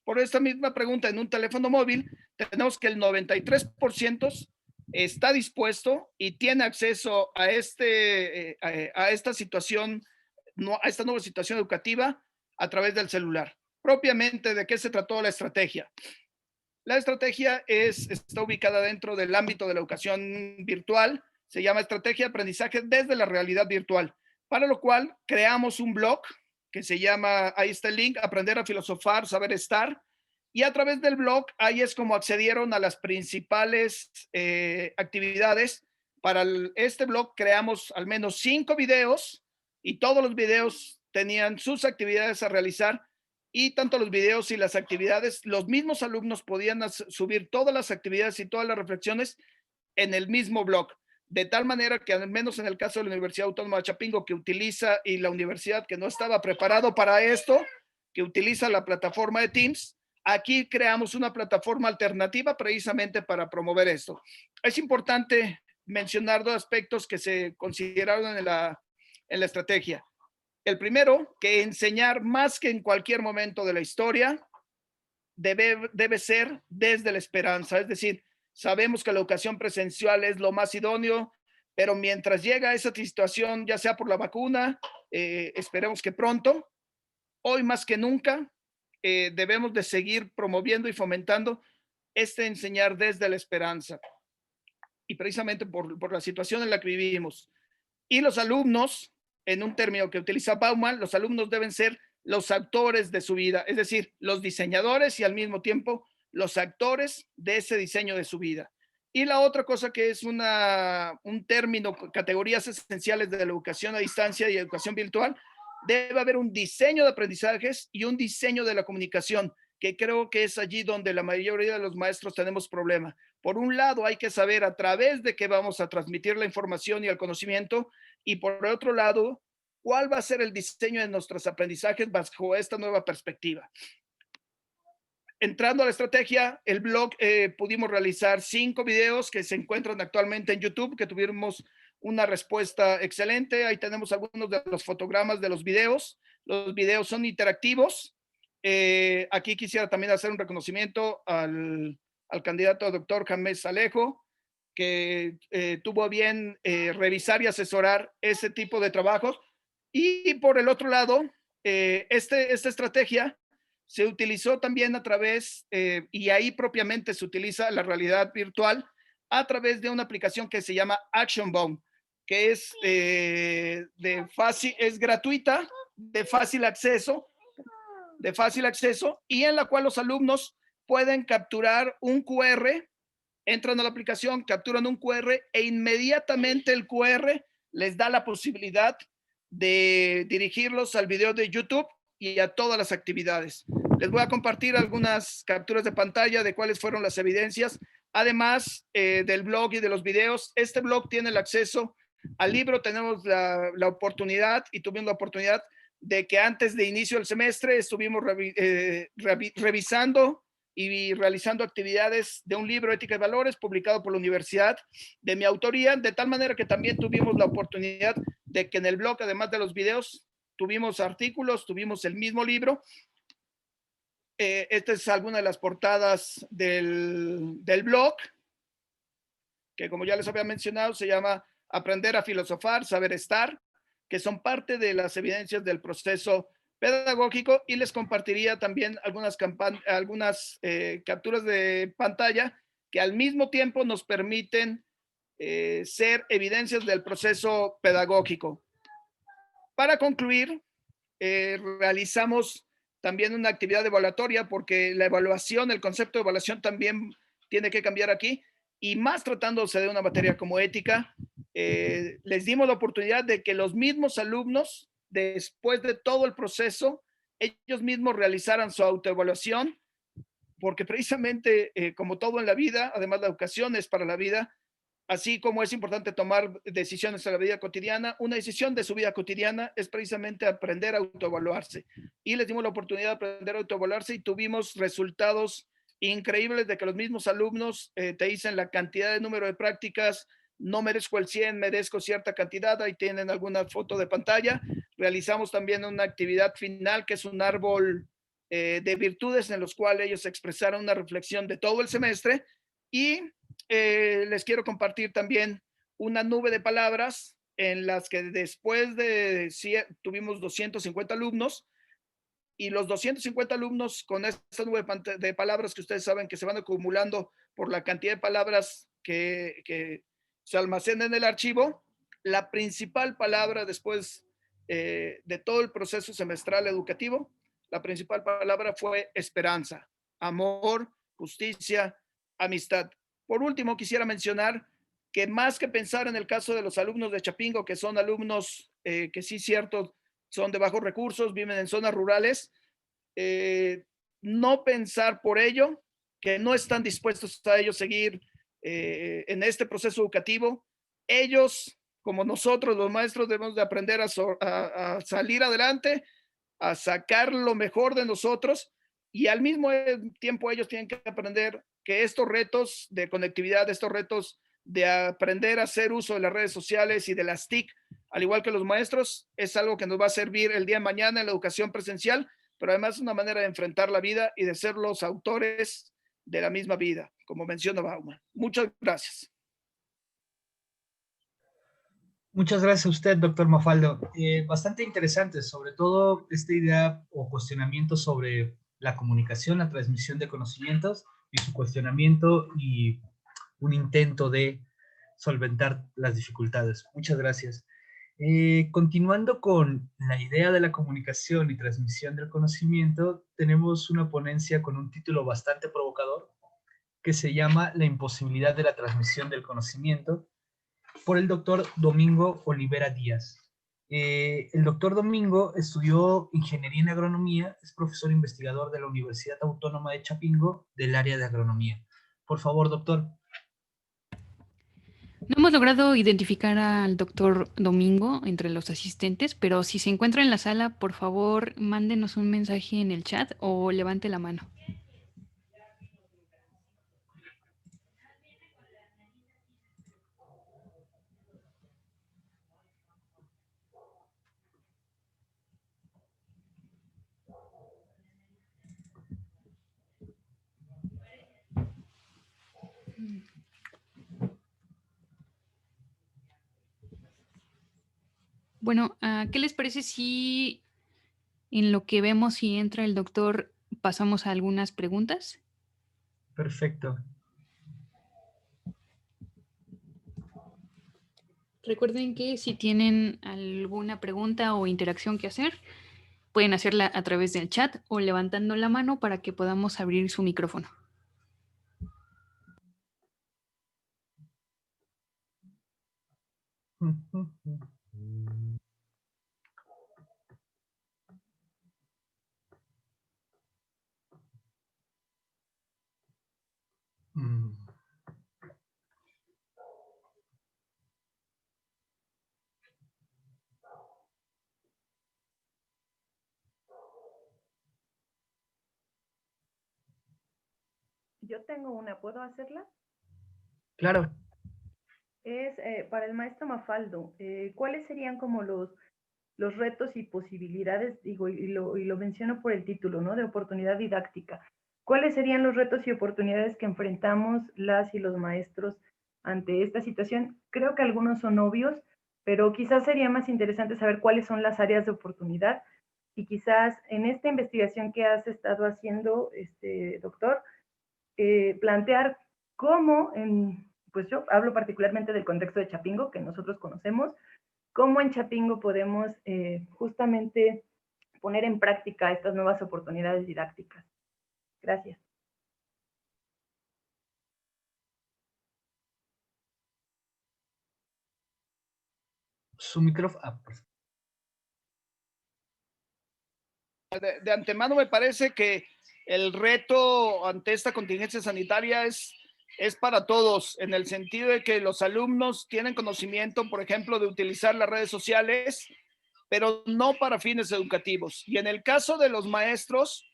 por esta misma pregunta en un teléfono móvil, tenemos que el 93% está dispuesto y tiene acceso a esta situación, a esta nueva situación educativa a través del celular. Propiamente, ¿de qué se trató la estrategia? La estrategia está ubicada dentro del ámbito de la educación virtual. Se llama Estrategia de Aprendizaje desde la Realidad Virtual, para lo cual creamos un blog que se llama, ahí está el link, Aprender a Filosofar, Saber Estar. Y a través del blog, ahí es como accedieron a las principales actividades. Para este blog creamos al menos 5 videos, y todos los videos tenían sus actividades a realizar, y tanto los videos y las actividades, los mismos alumnos podían subir todas las actividades y todas las reflexiones en el mismo blog, de tal manera que al menos en el caso de la Universidad Autónoma de Chapingo, que utiliza, y la universidad que no estaba preparado para esto, que utiliza la plataforma de Teams, aquí creamos una plataforma alternativa precisamente para promover esto. Es importante mencionar 2 aspectos que se consideraron en la estrategia. El primero, que enseñar más que en cualquier momento de la historia debe ser desde la esperanza. Es decir, sabemos que la educación presencial es lo más idóneo, pero mientras llega esa situación, ya sea por la vacuna, esperemos que pronto, hoy más que nunca, debemos de seguir promoviendo y fomentando enseñar desde la esperanza. Y precisamente por la situación en la que vivimos. Y los alumnos, en un término que utiliza Bauman, los alumnos deben ser los actores de su vida, es decir, los diseñadores y al mismo tiempo los actores de ese diseño de su vida. Y la otra cosa que es un término, categorías esenciales de la educación a distancia y educación virtual, debe haber un diseño de aprendizajes y un diseño de la comunicación, que creo que es allí donde la mayoría de los maestros tenemos problema. Por un lado, hay que saber a través de qué vamos a transmitir la información y el conocimiento, y por otro lado, cuál va a ser el diseño de nuestros aprendizajes bajo esta nueva perspectiva. Entrando a la estrategia, el blog, pudimos realizar 5 videos que se encuentran actualmente en YouTube, que tuvimos una respuesta excelente. Ahí tenemos algunos de los fotogramas de los videos. Los videos son interactivos. Aquí quisiera también hacer un reconocimiento al candidato doctor James Alejo, que tuvo a bien revisar y asesorar ese tipo de trabajos. Y por el otro lado, esta estrategia se utilizó también a través, y ahí propiamente se utiliza la realidad virtual, a través de una aplicación que se llama ActionBound, que es, es gratuita, de fácil acceso, y en la cual los alumnos pueden capturar un QR, entran a la aplicación, capturan un QR e inmediatamente el QR les da la posibilidad de dirigirlos al video de YouTube y a todas las actividades. Les voy a compartir algunas capturas de pantalla de cuáles fueron las evidencias, además del blog y de los videos. Este blog tiene el acceso al libro. Tenemos la oportunidad, y tuvimos la oportunidad de que antes de inicio del semestre estuvimos revisando y realizando actividades de un libro, Ética y Valores, publicado por la universidad, de mi autoría, de tal manera que también tuvimos la oportunidad de que en el blog, además de los videos, tuvimos artículos, tuvimos el mismo libro. Esta es alguna de las portadas del blog, que como ya les había mencionado, se llama Aprender a Filosofar, Saber Estar, que son parte de las evidencias del proceso pedagógico, y les compartiría también algunas capturas de pantalla que al mismo tiempo nos permiten ser evidencias del proceso pedagógico. Para concluir, realizamos también una actividad evaluatoria, porque la evaluación, el concepto de evaluación también tiene que cambiar aquí, y más tratándose de una materia como ética, les dimos la oportunidad de que los mismos alumnos, después de todo el proceso, ellos mismos realizaran su autoevaluación, porque precisamente, como todo en la vida, además la educación es para la vida. Así como es importante tomar decisiones en la vida cotidiana, una decisión de su vida cotidiana es precisamente aprender a autoevaluarse. Y les dimos la oportunidad de aprender a autoevaluarse, y tuvimos resultados increíbles de que los mismos alumnos te dicen la cantidad de número de prácticas: no merezco el 100, merezco cierta cantidad. Ahí tienen alguna foto de pantalla. Realizamos también una actividad final, que es un árbol de virtudes, en los cuales ellos expresaron una reflexión de todo el semestre. Y les quiero compartir también una nube de palabras, en las que después de tuvimos 250 alumnos, y los 250 alumnos, con esta nube de palabras que ustedes saben que se van acumulando por la cantidad de palabras que se almacenan en el archivo, la principal palabra después de todo el proceso semestral educativo, la principal palabra fue esperanza, amor, justicia, amistad. Por último, quisiera mencionar que, más que pensar en el caso de los alumnos de Chapingo, que son alumnos que sí, cierto, son de bajos recursos, viven en zonas rurales, no pensar por ello que no están dispuestos a ellos seguir en este proceso educativo. Ellos, como nosotros los maestros, debemos de aprender a salir adelante, a sacar lo mejor de nosotros, y al mismo tiempo ellos tienen que aprender que estos retos de conectividad, estos retos de aprender a hacer uso de las redes sociales y de las TIC, al igual que los maestros, es algo que nos va a servir el día de mañana en la educación presencial, pero además es una manera de enfrentar la vida y de ser los autores de la misma vida, como menciona Bauman. Muchas gracias. Muchas gracias a usted, doctor Mafaldo. Bastante interesante, sobre todo esta idea o cuestionamiento sobre la comunicación, la transmisión de conocimientos, y su cuestionamiento y un intento de solventar las dificultades. Muchas gracias. Continuando con la idea de la comunicación y transmisión del conocimiento, tenemos una ponencia con un título bastante provocador, que se llama La imposibilidad de la transmisión del conocimiento, por el doctor Domingo Olivera Díaz. El doctor Domingo estudió ingeniería en agronomía, es profesor investigador de la Universidad Autónoma de Chapingo del área de agronomía. Por favor, doctor. No hemos logrado identificar al doctor Domingo entre los asistentes, pero si se encuentra en la sala, por favor, mándenos un mensaje en el chat o levante la mano. Bueno, ¿qué les parece si en lo que vemos si entra el doctor pasamos a algunas preguntas? Perfecto. Recuerden que si tienen alguna pregunta o interacción que hacer, pueden hacerla a través del chat o levantando la mano para que podamos abrir su micrófono. Yo tengo una, ¿puedo hacerla? Claro. Es para el maestro Mafaldo. ¿Cuáles serían como los retos y posibilidades, digo, y lo menciono por el título, ¿no? De oportunidad didáctica. ¿Cuáles serían los retos y oportunidades que enfrentamos las y los maestros ante esta situación? Creo que algunos son obvios, pero quizás sería más interesante saber cuáles son las áreas de oportunidad y quizás en esta investigación que has estado haciendo, doctor, plantear cómo, pues yo hablo particularmente del contexto de Chapingo, que nosotros conocemos, cómo en Chapingo podemos justamente poner en práctica estas nuevas oportunidades didácticas. Gracias. Su micrófono. De antemano me parece que el reto ante esta contingencia sanitaria es para todos, en el sentido de que los alumnos tienen conocimiento, por ejemplo, de utilizar las redes sociales, pero no para fines educativos. Y en el caso de los maestros,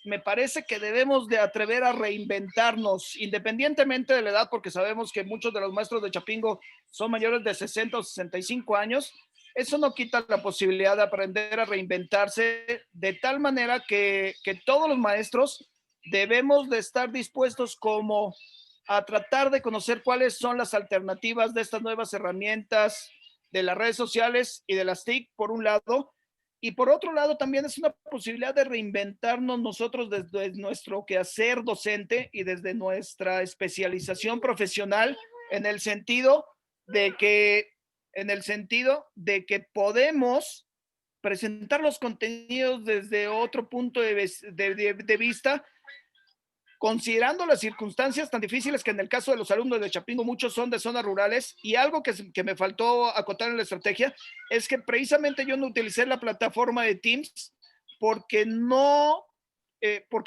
me parece que debemos de atrever a reinventarnos, independientemente de la edad, porque sabemos que muchos de los maestros de Chapingo son mayores de 60 o 65 años. Eso no quita la posibilidad de aprender a reinventarse de tal manera que todos los maestros debemos de estar dispuestos como a tratar de conocer cuáles son las alternativas de estas nuevas herramientas de las redes sociales y de las TIC, por un lado, y por otro lado también es una posibilidad de reinventarnos nosotros desde nuestro quehacer docente y desde nuestra especialización profesional, en el sentido de que podemos presentar los contenidos desde otro punto de vista, considerando las circunstancias tan difíciles que en el caso de los alumnos de Chapingo muchos son de zonas rurales, y algo que me faltó acotar en la estrategia es que precisamente yo no utilicé la plataforma de Teams porque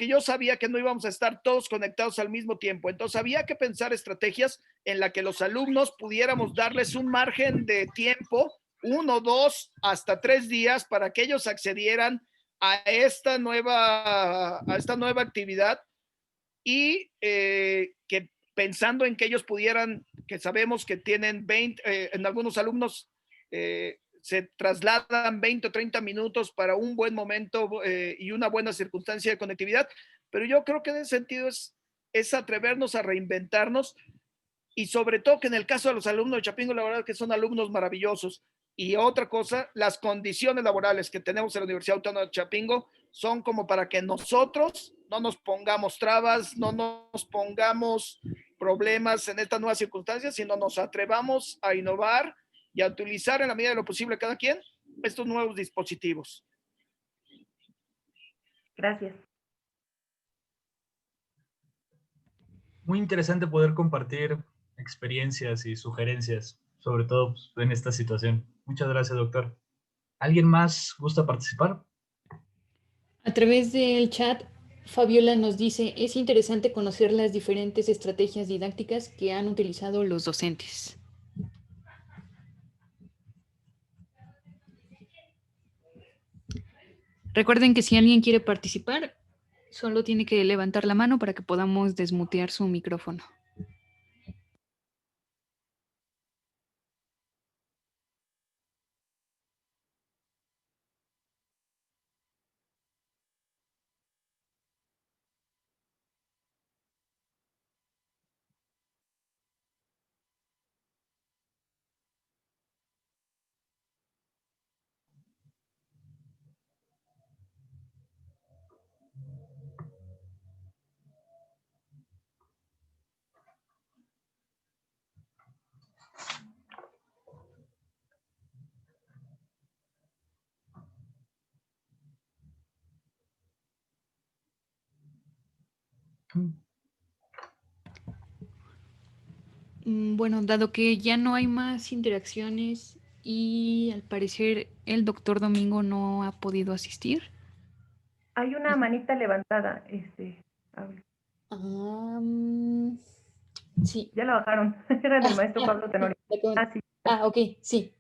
yo sabía que no íbamos a estar todos conectados al mismo tiempo. Entonces había que pensar estrategias en la que los alumnos pudiéramos darles un margen de tiempo, 1, 2, hasta 3 días, para que ellos accedieran a esta nueva actividad, y que pensando en que ellos pudieran, que sabemos que tienen 20, en algunos alumnos se trasladan 20 o 30 minutos para un buen momento y una buena circunstancia de conectividad, pero yo creo que en ese sentido es atrevernos a reinventarnos, y sobre todo que en el caso de los alumnos de Chapingo, la verdad es que son alumnos maravillosos. Y otra cosa, las condiciones laborales que tenemos en la Universidad Autónoma de Chapingo son como para que nosotros no nos pongamos trabas, no nos pongamos problemas en estas nuevas circunstancias, sino nos atrevamos a innovar y a utilizar en la medida de lo posible cada quien estos nuevos dispositivos. Gracias. muy interesante poder compartir experiencias y sugerencias, sobre todo pues, en esta situación. Muchas gracias, doctor. ¿Alguien más gusta participar? A través del chat, Fabiola nos dice, es interesante conocer las diferentes estrategias didácticas que han utilizado los docentes. Recuerden que si alguien quiere participar, solo tiene que levantar la mano para que podamos desmutear su micrófono. Bueno, dado que ya no hay más interacciones y al parecer el doctor Domingo no ha podido asistir. Hay una manita levantada, Sí. Ya la bajaron. Era del maestro Pablo Tenorio. Sí. Ok, sí.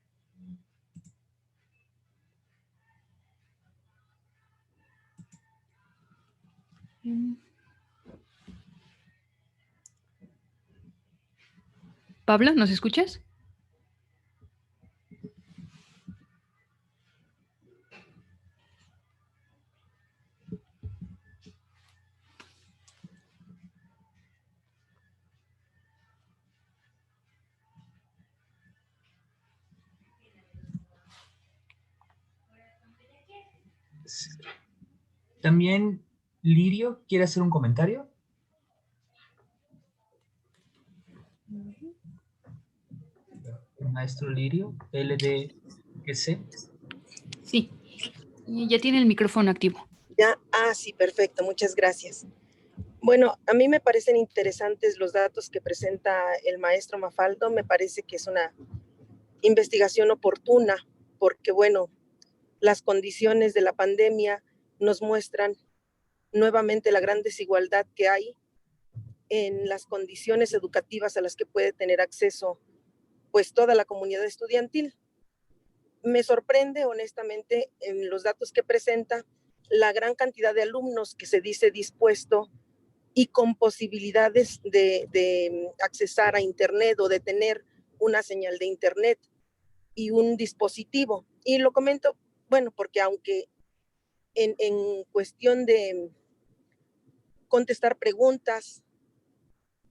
Pablo, ¿nos escuchas? También Lirio quiere hacer un comentario. El maestro Lirio, LDGC. Sí, ya tiene el micrófono activo. Ya, sí, perfecto, muchas gracias. Bueno, a mí me parecen interesantes los datos que presenta el maestro Mafaldo. Me parece que es una investigación oportuna porque, bueno, las condiciones de la pandemia nos muestran nuevamente la gran desigualdad que hay en las condiciones educativas a las que puede tener acceso pues toda la comunidad estudiantil. Me sorprende honestamente en los datos que presenta la gran cantidad de alumnos que se dice dispuesto y con posibilidades de accesar a Internet o de tener una señal de Internet y un dispositivo. Y lo comento, bueno, porque aunque en cuestión de contestar preguntas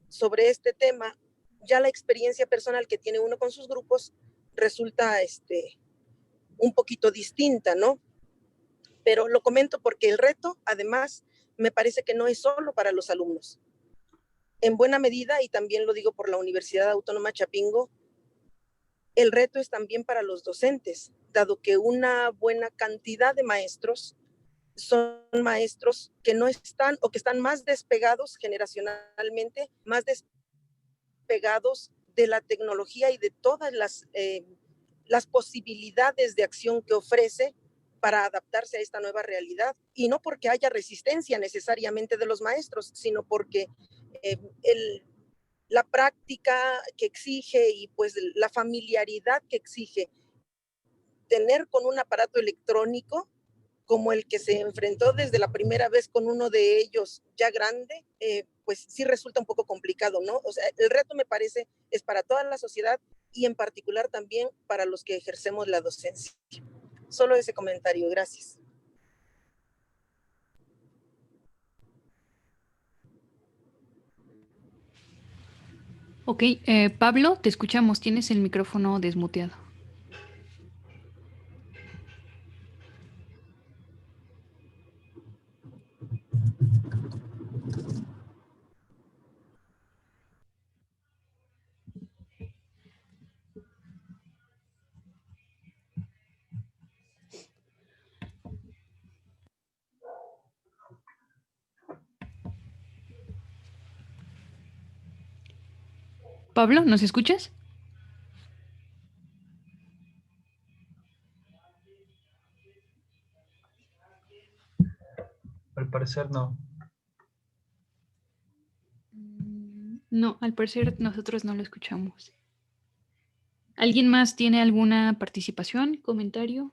sobre este tema, ya la experiencia personal que tiene uno con sus grupos resulta un poquito distinta, ¿no? Pero lo comento porque el reto, además, me parece que no es solo para los alumnos. En buena medida, y también lo digo por la Universidad Autónoma Chapingo, el reto es también para los docentes, dado que una buena cantidad de maestros son maestros que no están o que están más despegados generacionalmente, más despegados de la tecnología y de todas las posibilidades de acción que ofrece para adaptarse a esta nueva realidad. Y no porque haya resistencia necesariamente de los maestros, sino porque la práctica que exige y pues la familiaridad que exige tener con un aparato electrónico como el que se enfrentó desde la primera vez con uno de ellos ya grande, pues sí resulta un poco complicado, ¿no? O sea, el reto me parece es para toda la sociedad y en particular también para los que ejercemos la docencia. Solo ese comentario, gracias. Ok, Pablo, te escuchamos, tienes el micrófono desmuteado. Pablo, ¿nos escuchas? Al parecer no. No, al parecer nosotros no lo escuchamos. ¿Alguien más tiene alguna participación, comentario?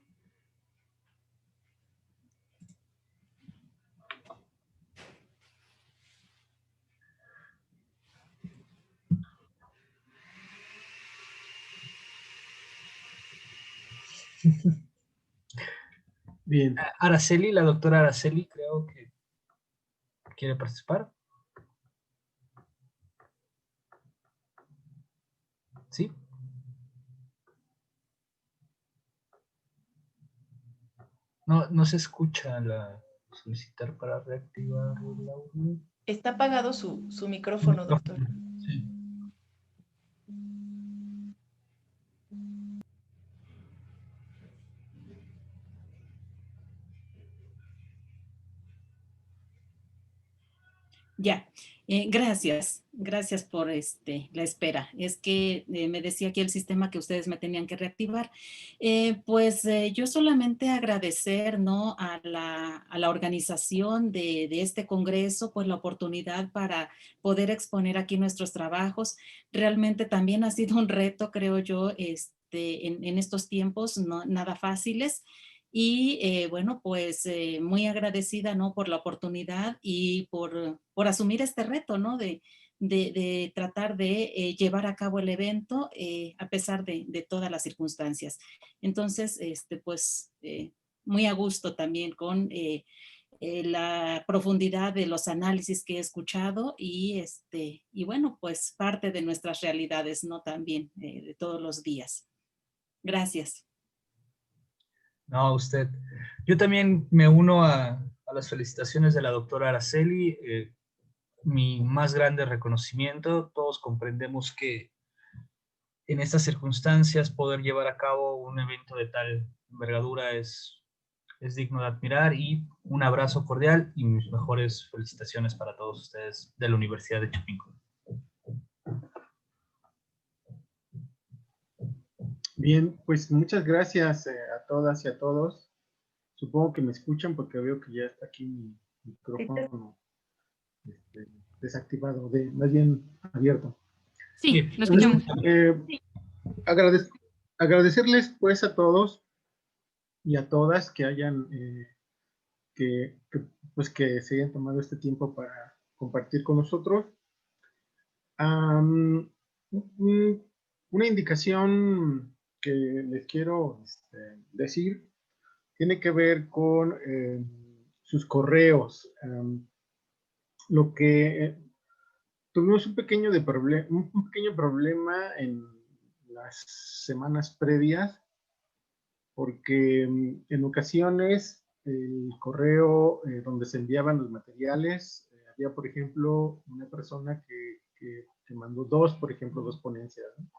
Bien. Araceli, la doctora Araceli, creo que quiere participar. ¿Sí? No se escucha la solicitar para reactivar el audio. Está apagado su micrófono, doctor. Sí. Ya, gracias por la espera. Es que me decía aquí el sistema que ustedes me tenían que reactivar. Yo solamente agradecer, ¿no?, a la organización de este congreso, pues la oportunidad para poder exponer aquí nuestros trabajos. Realmente también ha sido un reto, creo yo, en estos tiempos, no nada fáciles. Y muy agradecida, ¿no?, por la oportunidad y por asumir este reto, ¿no?, de tratar de llevar a cabo el evento a pesar de todas las circunstancias. Entonces, muy a gusto también con la profundidad de los análisis que he escuchado y bueno, pues parte de nuestras realidades, ¿no?, también de todos los días. Gracias. No, usted. Yo también me uno a las felicitaciones de la doctora Araceli. Mi más grande reconocimiento. Todos comprendemos que en estas circunstancias poder llevar a cabo un evento de tal envergadura es digno de admirar, y un abrazo cordial y mis mejores felicitaciones para todos ustedes de la Universidad de Chapingo. Bien, pues muchas gracias a todas y a todos. Supongo que me escuchan porque veo que ya está aquí mi micrófono desactivado, más bien abierto. Sí, lo escuchamos. Agradecerles pues a todos y a todas que hayan que se hayan tomado este tiempo para compartir con nosotros. Una indicación que les quiero decir tiene que ver con sus correos. Lo que tuvimos un pequeño problema en las semanas previas, porque en ocasiones el correo donde se enviaban los materiales, había, por ejemplo, una persona que mandó dos ponencias, ¿no?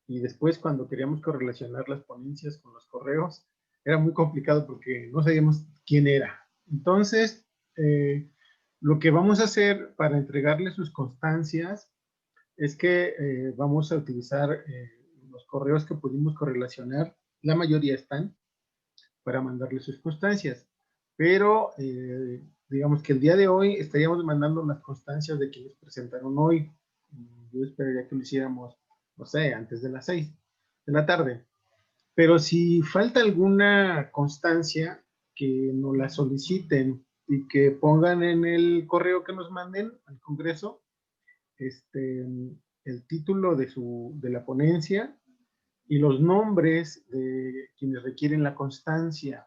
Y después, cuando queríamos correlacionar las ponencias con los correos, era muy complicado porque no sabíamos quién era. Entonces, lo que vamos a hacer para entregarle sus constancias es que vamos a utilizar los correos que pudimos correlacionar. La mayoría están para mandarle sus constancias, pero digamos que el día de hoy estaríamos mandando las constancias de quienes presentaron hoy. Yo esperaría que lo hiciéramos, no sé, antes de las 6 de la tarde. Pero si falta alguna constancia, que nos la soliciten y que pongan en el correo que nos manden al Congreso el título de la ponencia y los nombres de quienes requieren la constancia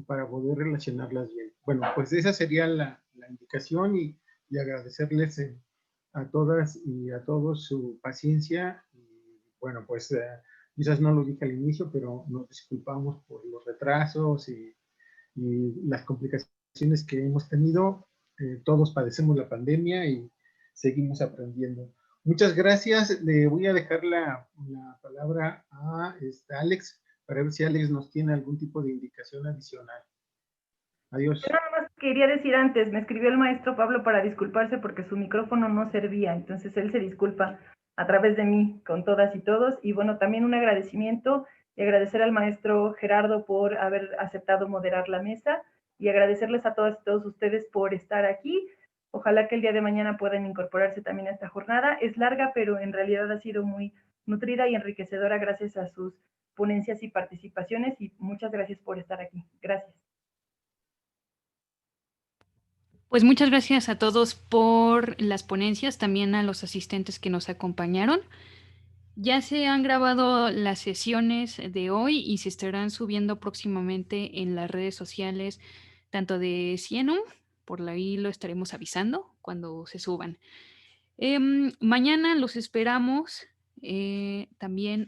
para poder relacionarlas bien. Bueno, pues esa sería la indicación, y agradecerles a todas y a todos su paciencia. Y bueno, pues quizás no lo dije al inicio, pero nos disculpamos por los retrasos y las complicaciones que hemos tenido. Todos padecemos la pandemia y seguimos aprendiendo. Muchas gracias. Le voy a dejar la palabra a Alex, para ver si Alex nos tiene algún tipo de indicación adicional. Adiós. Yo nada más quería decir antes, me escribió el maestro Pablo para disculparse porque su micrófono no servía, entonces él se disculpa a través de mí con todas y todos. Y bueno, también un agradecimiento y agradecer al maestro Gerardo por haber aceptado moderar la mesa y agradecerles a todas y todos ustedes por estar aquí. Ojalá que el día de mañana puedan incorporarse también a esta jornada. Es larga, pero en realidad ha sido muy nutrida y enriquecedora gracias a sus ponencias y participaciones, y muchas gracias por estar aquí. Gracias. Pues muchas gracias a todos por las ponencias, también a los asistentes que nos acompañaron. Ya se han grabado las sesiones de hoy y se estarán subiendo próximamente en las redes sociales, tanto de Cienum, por ahí lo estaremos avisando cuando se suban. Mañana los esperamos también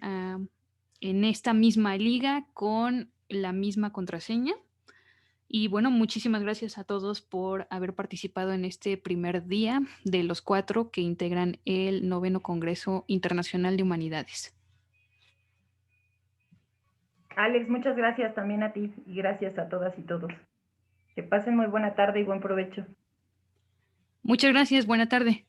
en esta misma liga con la misma contraseña. Y bueno, muchísimas gracias a todos por haber participado en este primer día de los 4 que integran el 9º Congreso Internacional de Humanidades. Alex, muchas gracias también a ti y gracias a todas y todos. Que pasen muy buena tarde y buen provecho. Muchas gracias, buena tarde.